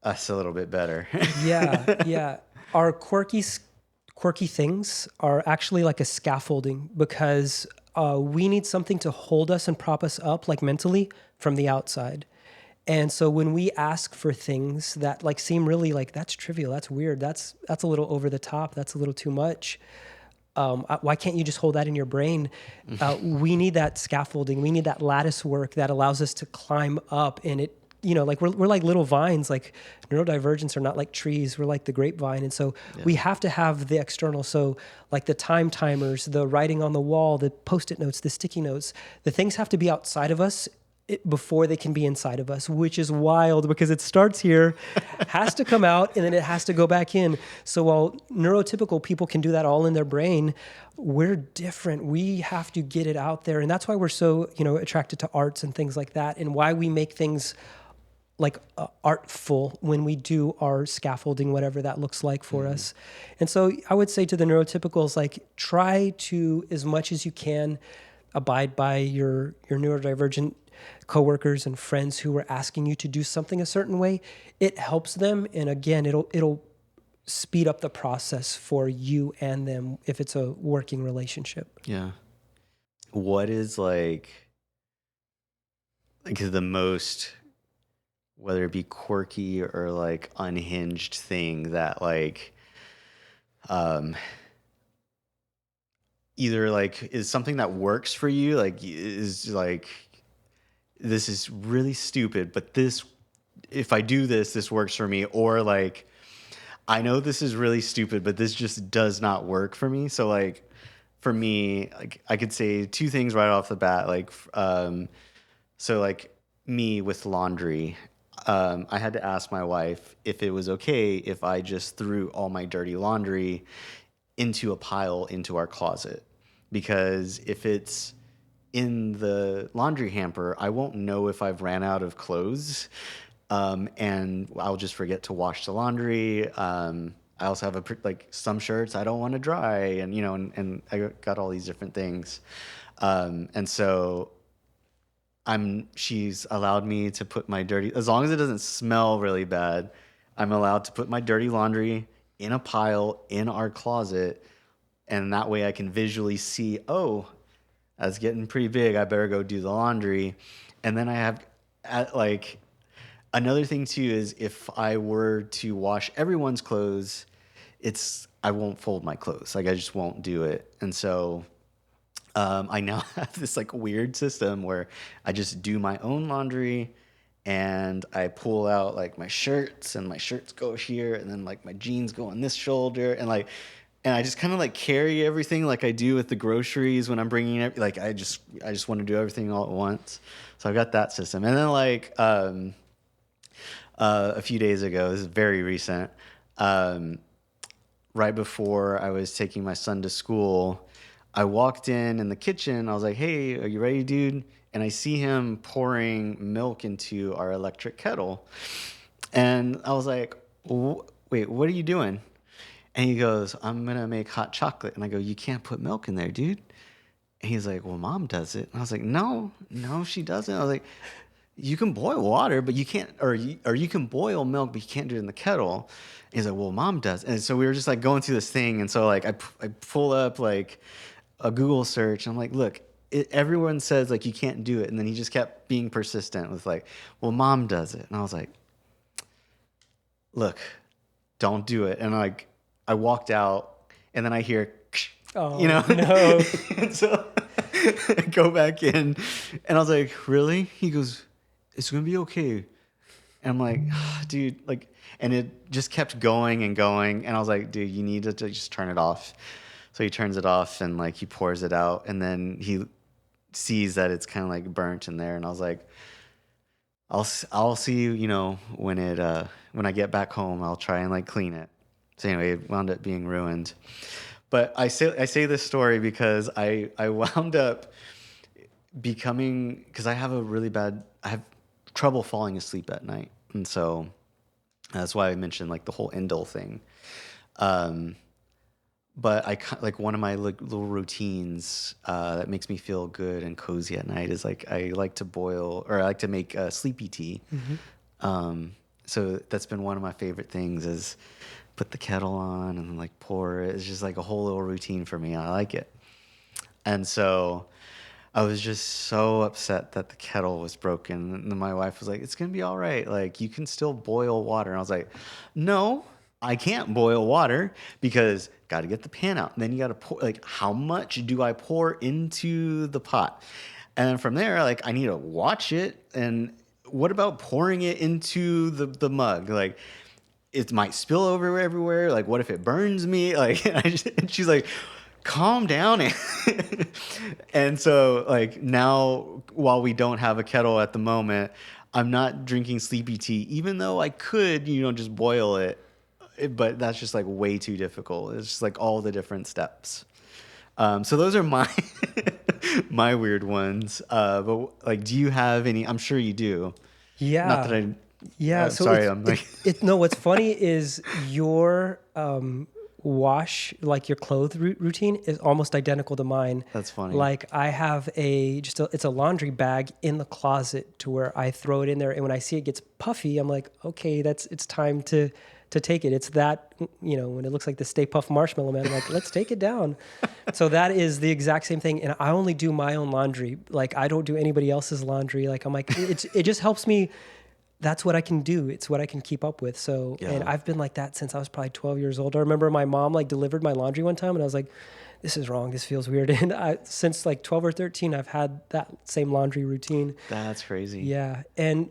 us a little bit better? Yeah. Our quirky things are actually like a scaffolding, because we need something to hold us and prop us up, like mentally, from the outside. And so when we ask for things that like seem really like, that's trivial, that's weird, that's a little over the top, that's a little too much, why can't you just hold that in your brain? We need that scaffolding. We need that lattice work that allows us to climb up. And it, like we're like little vines. Like neurodivergents are not like trees. We're like the grapevine. And so we have to have the external. So like the time timers, the writing on the wall, the Post-it notes, the sticky notes, the things have to be outside of us before they can be inside of us, which is wild, because it starts here, has to come out, and then it has to go back in. So while neurotypical people can do that all in their brain, we're different. We have to get it out there. And that's why we're so, attracted to arts and things like that, and why we make things like artful when we do our scaffolding, whatever that looks like for us. And so I would say to the neurotypicals, like, try to, as much as you can, abide by your neurodivergent coworkers and friends who are asking you to do something a certain way. It helps them, and again, it'll speed up the process for you and them if it's a working relationship. Yeah. What is like the most, whether it be quirky or like unhinged thing that like either like is something that works for you, like is like, this is really stupid, but this, if I do this works for me, or like, I know this is really stupid, but this just does not work for me. So like, for me, like I could say two things right off the bat. Like, so like me with laundry, I had to ask my wife if it was okay if I just threw all my dirty laundry into a pile into our closet, because if it's in the laundry hamper, I won't know if I've ran out of clothes, and I'll just forget to wash the laundry. I also have like some shirts I don't want to dry, and and I got all these different things. And so she's allowed me to put my dirty, as long as it doesn't smell really bad, I'm allowed to put my dirty laundry in a pile in our closet. And that way I can visually see, oh, that's getting pretty big. I better go do the laundry. And then I have like another thing too is if I were to wash everyone's clothes, I won't fold my clothes. Like I just won't do it. And so I now have this like weird system where I just do my own laundry and I pull out like my shirts and my shirts go here and then like my jeans go on this shoulder and I just kind of like carry everything like I do with the groceries when I'm bringing it. Like I just want to do everything all at once. So I've got that system. And then like a few days ago, this is very recent, right before I was taking my son to school, I walked in the kitchen. I was like, hey, are you ready, dude? And I see him pouring milk into our electric kettle. And I was like, wait, what are you doing? And he goes, I'm going to make hot chocolate. And I go, you can't put milk in there, dude. And he's like, well, mom does it. And I was like, no, she doesn't. I was like, you can boil water, but you can't, or you can boil milk, but you can't do it in the kettle. And he's like, well, mom does. And so we were just like going through this thing. And so like I pull up like a Google search. And I'm like, look, everyone says like you can't do it. And then he just kept being persistent with like, well, mom does it. And I was like, look, don't do it. And like I walked out and then I hear, Oh, no. And so I go back in and I was like, really? He goes, it's going to be okay. And I'm like, dude, like, and it just kept going and going. And I was like, dude, you need to just turn it off. So he turns it off and like he pours it out and then he sees that it's kind of like burnt in there. And I was like, I'll see you, when I get back home, I'll try and like clean it. So anyway, it wound up being ruined. But I say this story because I wound up becoming, because I have trouble falling asleep at night. And so that's why I mentioned like the whole indole thing. But like one of my little routines that makes me feel good and cozy at night is like I like to make sleepy tea. Mm-hmm. So that's been one of my favorite things is put the kettle on and like pour it. It's just like a whole little routine for me. I like it. And so I was just so upset that the kettle was broken. And then my wife was like, it's going to be all right. Like you can still boil water. And I was like, no, I can't boil water because got to get the pan out. And then you got to pour, like, how much do I pour into the pot? And then from there, like, I need to watch it. And what about pouring it into the mug? Like, it might spill over everywhere. Like, what if it burns me? Like, and she's like, calm down. And so, like, now, while we don't have a kettle at the moment, I'm not drinking sleepy tea, even though I could, just boil it. But that's just like way too difficult. It's just like all the different steps. So those are my my weird ones. But like, do you have any? I'm sure you do. Yeah. Not that I. Yeah. So sorry. I'm like. No. What's funny is your wash, like your clothes routine, is almost identical to mine. That's funny. Like I have it's a laundry bag in the closet to where I throw it in there, and when I see it gets puffy, I'm like, okay, it's time to take it. It's that, when it looks like the Stay Puft Marshmallow Man, I'm like, let's take it down. So that is the exact same thing. And I only do my own laundry. Like I don't do anybody else's laundry. Like I'm like, it just helps me. That's what I can do. It's what I can keep up with. So, yeah. And I've been like that since I was probably 12 years old. I remember my mom like delivered my laundry one time and I was like, this is wrong. This feels weird. And since like 12 or 13, I've had that same laundry routine. That's crazy. Yeah. And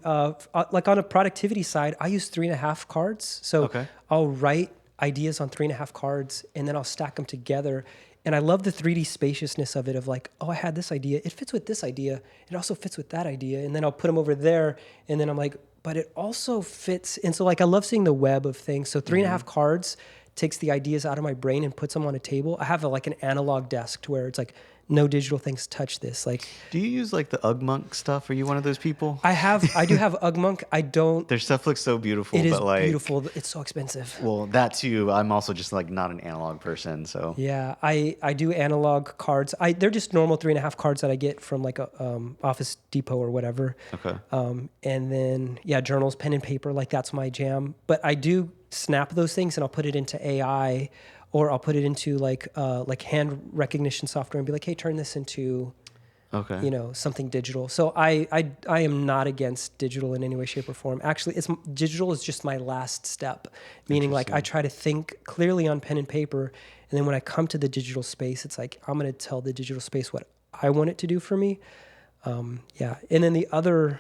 like on a productivity side, I use 3.5 cards. So I'll write ideas on 3.5 cards and then I'll stack them together. And I love the 3D spaciousness of it, of like, oh, I had this idea. It fits with this idea. It also fits with that idea. And then I'll put them over there. And then I'm like, but it also fits. And so like, I love seeing the web of things. So 3.5 cards takes the ideas out of my brain and puts them on a table. I have like an analog desk to where it's like no digital things touch this. Like, do you use like the Ugmonk stuff? Are you one of those people? I do have Ugmonk. I don't. Their stuff looks so beautiful. It is but like, beautiful. It's so expensive. Well, that too. I'm also just like not an analog person, so. Yeah, I do analog cards. They're just normal 3.5 cards that I get from like a Office Depot or whatever. Okay. And then journals, pen and paper, like that's my jam. But I do snap those things and I'll put it into AI, or I'll put it into like hand recognition software and be like, hey, turn this into something digital. So I am not against digital in any way, shape, or form. Actually, digital is just my last step, meaning like I try to think clearly on pen and paper, and then when I come to the digital space, it's like I'm going to tell the digital space what I want it to do for me. And then the other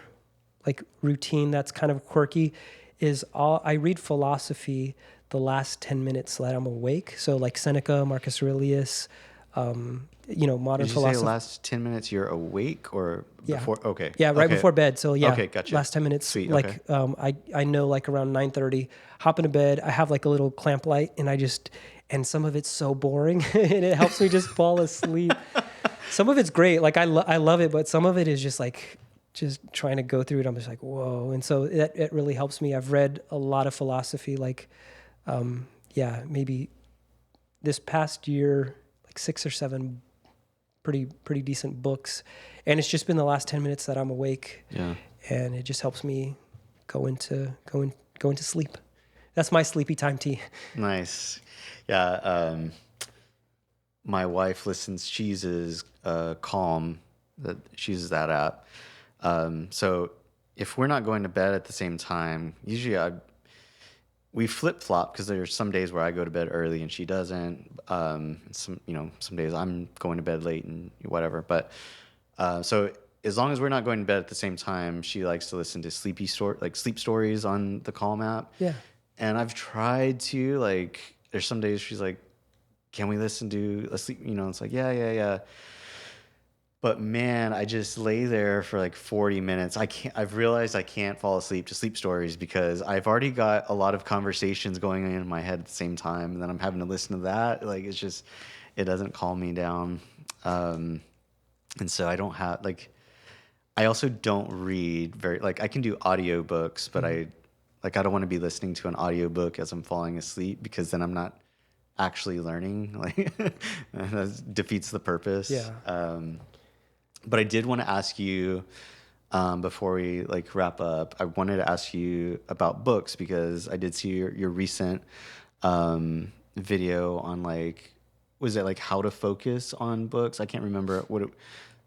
like routine that's kind of quirky is I read philosophy the last 10 minutes that I'm awake. So like Seneca, Marcus Aurelius, modern philosophy. Did you say the last 10 minutes you're awake or before? Okay. Yeah, right before bed. So Okay, gotcha. Last 10 minutes. Sweet, like I know like around 9:30, hop into bed. I have like a little clamp light and some of it's so boring and it helps me just fall asleep. Some of it's great. Like I love it, but some of it is just like, just trying to go through it. I'm just like, whoa. And so it really helps me. I've read a lot of philosophy, like, maybe this past year, like 6 or 7 pretty decent books. And it's just been the last 10 minutes that I'm awake. Yeah. And it just helps me go into sleep. That's my sleepy time tea. Nice. Yeah. My wife she uses Calm. She uses that app. So if we're not going to bed at the same time, usually we flip flop because there's some days where I go to bed early and she doesn't. Some days I'm going to bed late and whatever. But so as long as we're not going to bed at the same time, she likes to listen to sleep stories on the Calm app. Yeah. And I've tried to there's some days she's like, can we listen to a sleep? It's like, yeah. But man, I just lay there for like 40 minutes. I've realized I can't fall asleep to sleep stories because I've already got a lot of conversations going on in my head at the same time. And then I'm having to listen to that. Like, it doesn't calm me down. And so I don't have I also don't read I can do audiobooks, but I don't want to be listening to an audiobook as I'm falling asleep because then I'm not actually learning. That defeats the purpose. Yeah. But I did want to ask you, before we wrap up, I wanted to ask you about books because I did see your recent video on was it how to focus on books? I can't remember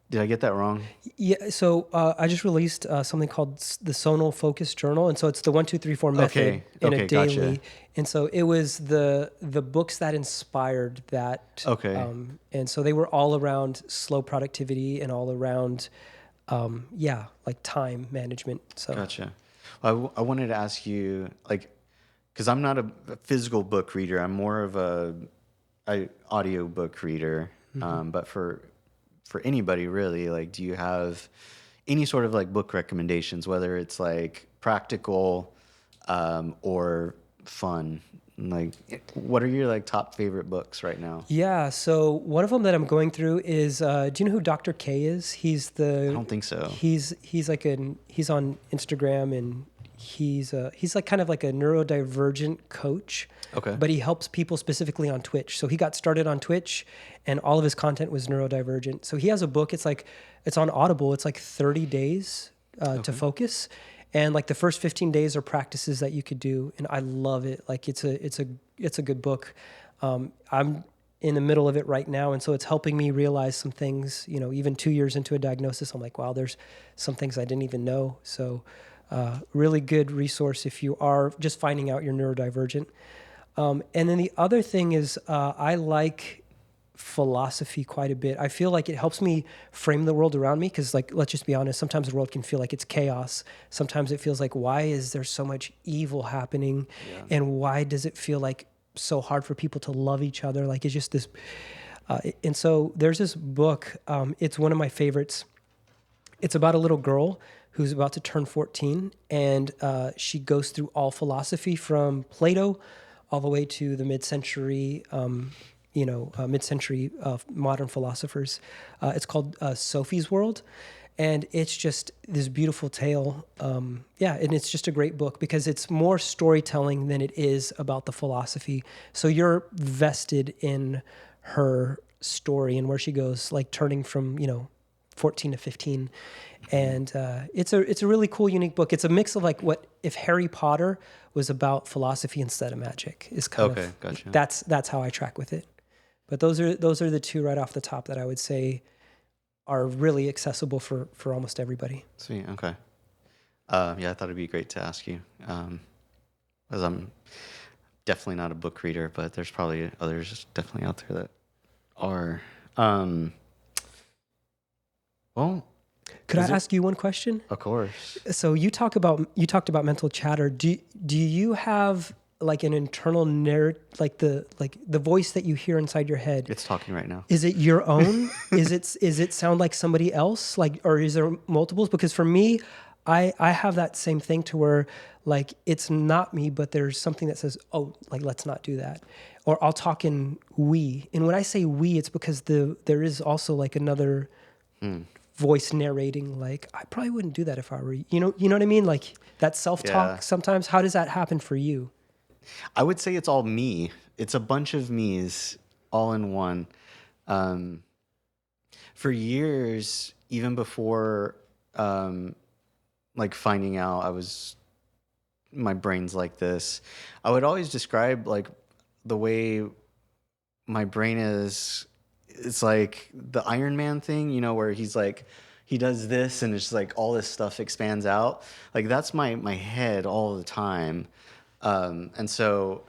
did I get that wrong? Yeah. So I just released something called the Sonal Focus Journal, and so it's the 1, 2, 3, 4 method in a daily. Gotcha. And so it was the books that inspired that. Okay. And so they were all around slow productivity and all around, time management. So Gotcha. Well, I wanted to ask you, because I'm not a physical book reader. I'm more of a audio book reader. Mm-hmm. But for anybody really, do you have any sort of book recommendations, whether it's practical or fun? What are your top favorite books right now? Yeah, so one of them that I'm going through is do you know who Dr. K is? I don't think so. He's on Instagram, and he's kind of like a neurodivergent coach. Okay. But he helps people specifically on Twitch. So he got started on Twitch and all of his content was neurodivergent. So he has a book, it's on Audible. It's 30 days to focus. And the first 15 days are practices that you could do. And I love it. It's a good book. I'm in the middle of it right now. And so it's helping me realize some things, even 2 years into a diagnosis, I'm like, wow, there's some things I didn't even know. So really good resource if you are just finding out you're neurodivergent. And then the other thing is I like philosophy quite a bit. I feel like it helps me frame the world around me because, let's just be honest, sometimes the world can feel like it's chaos. Sometimes it feels like, why is there so much evil happening? Yeah. And why does it feel so hard for people to love each other? It's just this... and so there's this book. It's one of my favorites. It's about a little girl who's about to turn 14, and she goes through all philosophy from Plato all the way to the mid-century, mid-century modern philosophers. It's called Sophie's World. And it's just this beautiful tale. And it's just a great book because it's more storytelling than it is about the philosophy. So you're vested in her story and where she goes, like turning from, 14 to 15. And it's a really cool, unique book. It's a mix of like what if Harry Potter was about philosophy instead of magic is kind of, gotcha. That's how I track with it. But those are the two right off the top that I would say are really accessible for almost everybody. Sweet. Okay. I thought it'd be great to ask you, because I'm definitely not a book reader, but there's probably others definitely out there that are. Could I ask you one question? Of course. So you talked about mental chatter. Do you have like an internal narrative, like the voice that you hear inside your head? It's talking right now. Is it your own? Is it sound like somebody else? Like, or is there multiples? Because for me, I have that same thing to where like it's not me, but there's something that says, oh, like let's not do that. Or I'll talk in we. And when I say we, it's because there is also like another voice narrating, like I probably wouldn't do that if I were you know what I mean? Like that self-talk sometimes. How does that happen for you? I would say it's all me. It's a bunch of me's all in one. For years, even before like finding out my brain's like this, I would always describe like the way my brain is. It's like the Iron Man thing, where he's like, he does this and it's like all this stuff expands out. Like that's my head all the time. And so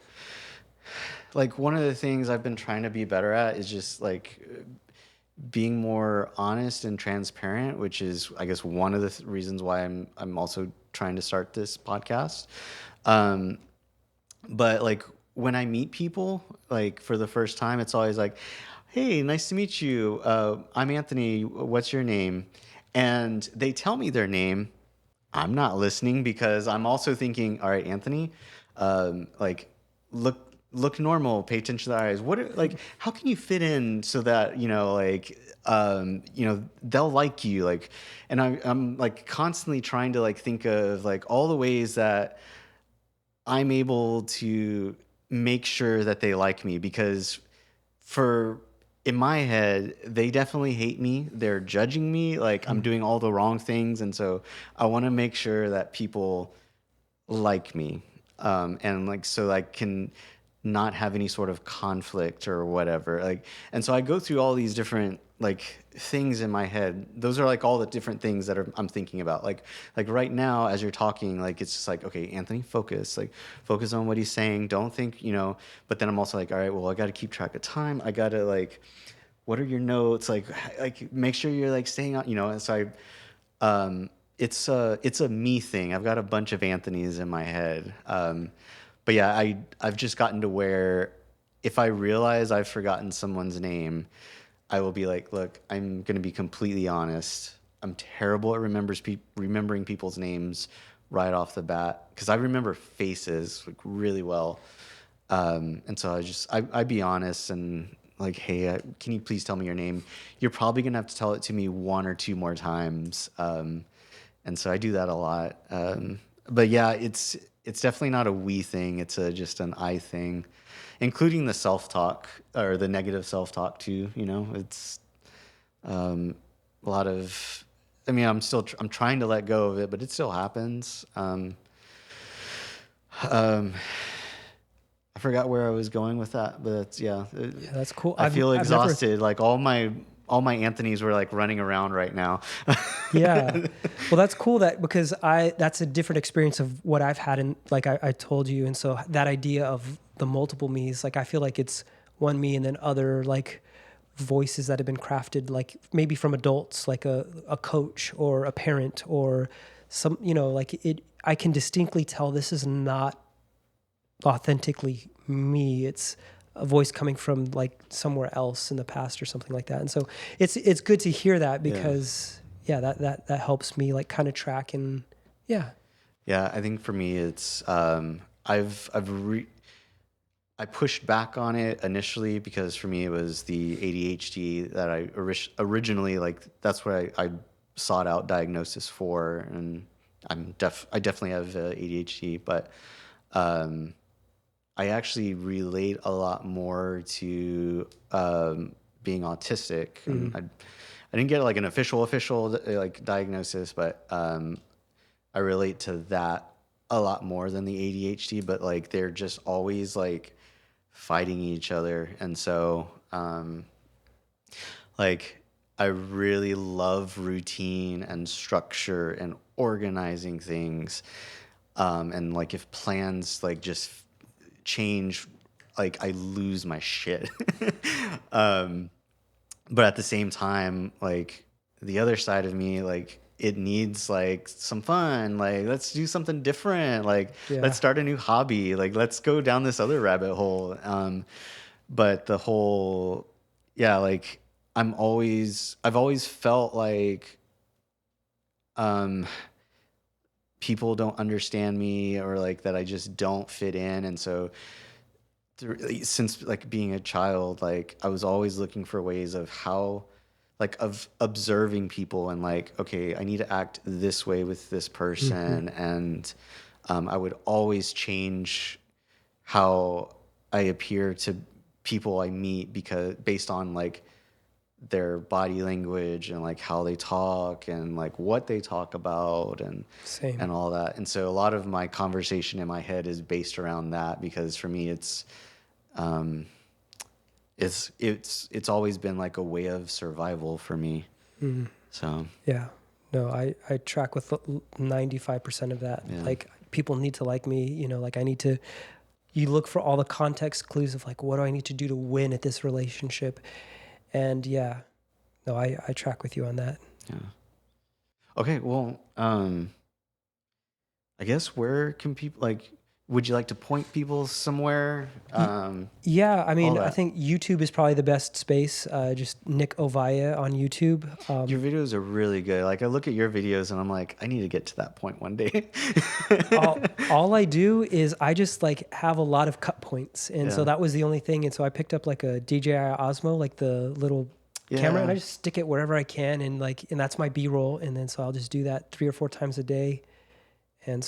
like one of the things I've been trying to be better at is just like being more honest and transparent, which is, I guess, one of the reasons why I'm also trying to start this podcast. But like when I meet people, like for the first time, it's always like, hey, nice to meet you. I'm Anthony. What's your name? And they tell me their name. I'm not listening because I'm also thinking, all right, Anthony, like look normal, pay attention to the eyes. How can you fit in so that, they'll like you? Like, and I'm like constantly trying to like think of like all the ways that I'm able to make sure that they like me, because in my head, they definitely hate me. They're judging me. Like I'm doing all the wrong things. And so I want to make sure that people like me. And like, so I can not have any sort of conflict or whatever. Like, and so I go through all these different like things in my head. Those are like all the different things that I'm thinking about. Like right now, as you're talking, like, it's just like, okay, Anthony, focus on what he's saying. Don't think, but then I'm also like, all right, well, I got to keep track of time. I got to like, what are your notes? Like make sure you're like staying on, and so it's a me thing. I've got a bunch of Anthonys in my head. But yeah, I've just gotten to where if I realize I've forgotten someone's name, I will be like, look, I'm going to be completely honest. I'm terrible at remembering people's names right off the bat, because I remember faces like really well. And so I'd be honest and like, hey, can you please tell me your name? You're probably going to have to tell it to me one or two more times. And so I do that a lot. But yeah, it's definitely not a we thing. It's just an I thing, including the self-talk or the negative self-talk too. It's a lot of, I'm trying to let go of it, but it still happens. I forgot where I was going with that, but that's cool. I feel exhausted. Like all my Anthonys were like running around right now. Yeah. Well, that's cool because that's a different experience of what I've had. And like I told you. And so that idea of the multiple me's, like, I feel like it's one me and then other like voices that have been crafted, like maybe from adults, like a coach or a parent or some, I can distinctly tell this is not authentically me. It's a voice coming from like somewhere else in the past or something like that. And so it's good to hear that because that helps me like kind of track and I think for me it's I pushed back on it initially because for me it was the ADHD that I originally, like, that's what I sought out diagnosis for, and I definitely have ADHD, but I actually relate a lot more to being autistic, and I didn't get like an official like diagnosis, but I relate to that a lot more than the ADHD. But like they're just always like fighting each other, and so like I really love routine and structure and organizing things, and like if plans like just change, like I lose my shit. But at the same time, like the other side of me, like it needs like some fun, like let's do something different, like Yeah. let's start a new hobby, like let's go down this other rabbit hole. But the whole, yeah, like I've always felt like people don't understand me, or like that I just don't fit in. And so since like being a child, like I was always looking for ways of how, like of observing people and like, okay, I need to act this way with this person. And I would always change how I appear to people I meet because based on like their body language and like how they talk and like what they talk about and Same. and all that. And so a lot of my conversation in my head is based around that, because for me it's always been like a way of survival for me. So Yeah. No, I track with 95% of that. Yeah. Like people need to like me, you know, like you look for all the context clues of like, what do I need to do to win at this relationship? And yeah, no, I track with you on that. yeah. Okay, well, I guess where can people, like, would you like to point people somewhere? Yeah, I mean, all I that. think YouTube is probably the best space. Just Nick Ovalle on YouTube. Your videos are really good. Like I look at your videos and I'm like, I need to get to that point one day. all I do is I just like have a lot of cut points. And so Yeah. that was the only thing. And so I picked up like a DJI Osmo, like the little camera, and I just stick it wherever I can. And that's my B-roll. And then so I'll just do that 3 or 4 times a day. And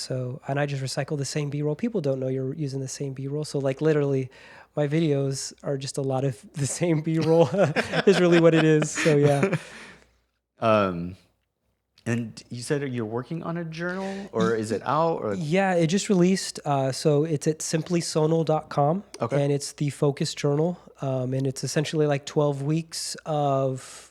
I just recycle the same B-roll. People don't know you're using the same B-roll. So like literally my videos are just a lot of the same B-roll is really what it is. So yeah. And you said you're working on a journal, or is it out? Or Yeah, it just released. So it's at simplysonal.com. Okay. And it's the focus journal. And it's essentially like 12 weeks of,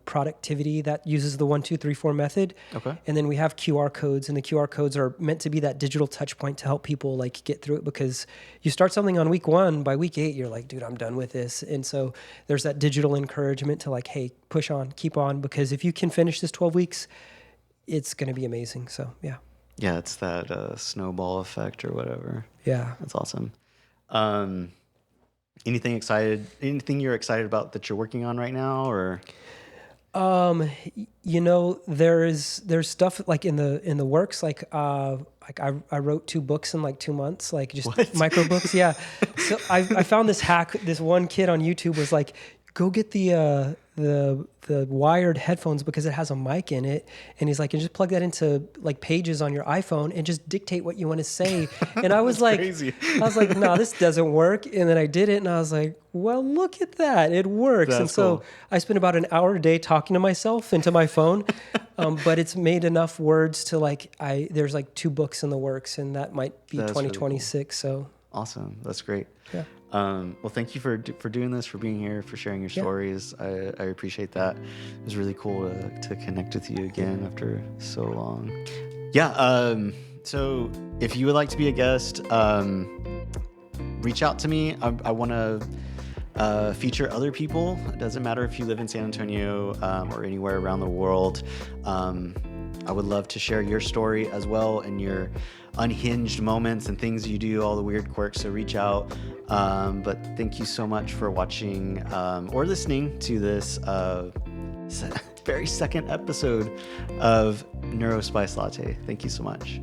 productivity that uses the 1, 2, 3, 4 method. Okay. And then we have QR codes, and the QR codes are meant to be that digital touch point to help people like get through it, because you start something on week 1, by week 8, you're like, dude, I'm done with this. And so there's that digital encouragement to like, hey, push on, keep on, because if you can finish this 12 weeks, it's going to be amazing. So yeah. Yeah, it's that snowball effect or whatever. Yeah. That's awesome. Anything you're excited about that you're working on right now, or? There's stuff like in the works, like I wrote 2 books in like 2 months, like just micro books. Yeah. So I found this hack. This one kid on YouTube was like, go get the wired headphones because it has a mic in it. And he's like, and just plug that into like Pages on your iPhone and just dictate what you want to say. And I was like, crazy. no, this doesn't work. And then I did it and I was like, well, look at that. It works. That's and so cool. I spent about an hour a day talking to myself into my phone. But it's made enough words to like, there's like 2 books in the works, and that might be That's 2026. really cool. So Awesome. That's great. yeah. Well, thank you for doing this, for being here, for sharing your stories. I appreciate that. It was really cool to connect with you again after so long. Yeah. So if you would like to be a guest, reach out to me. I want to feature other people. It doesn't matter if you live in San Antonio or anywhere around the world. I would love to share your story as well, and your unhinged moments and things you do, all the weird quirks. So reach out. But thank you so much for watching or listening to this very second episode of Neurospice Latte. Thank you so much.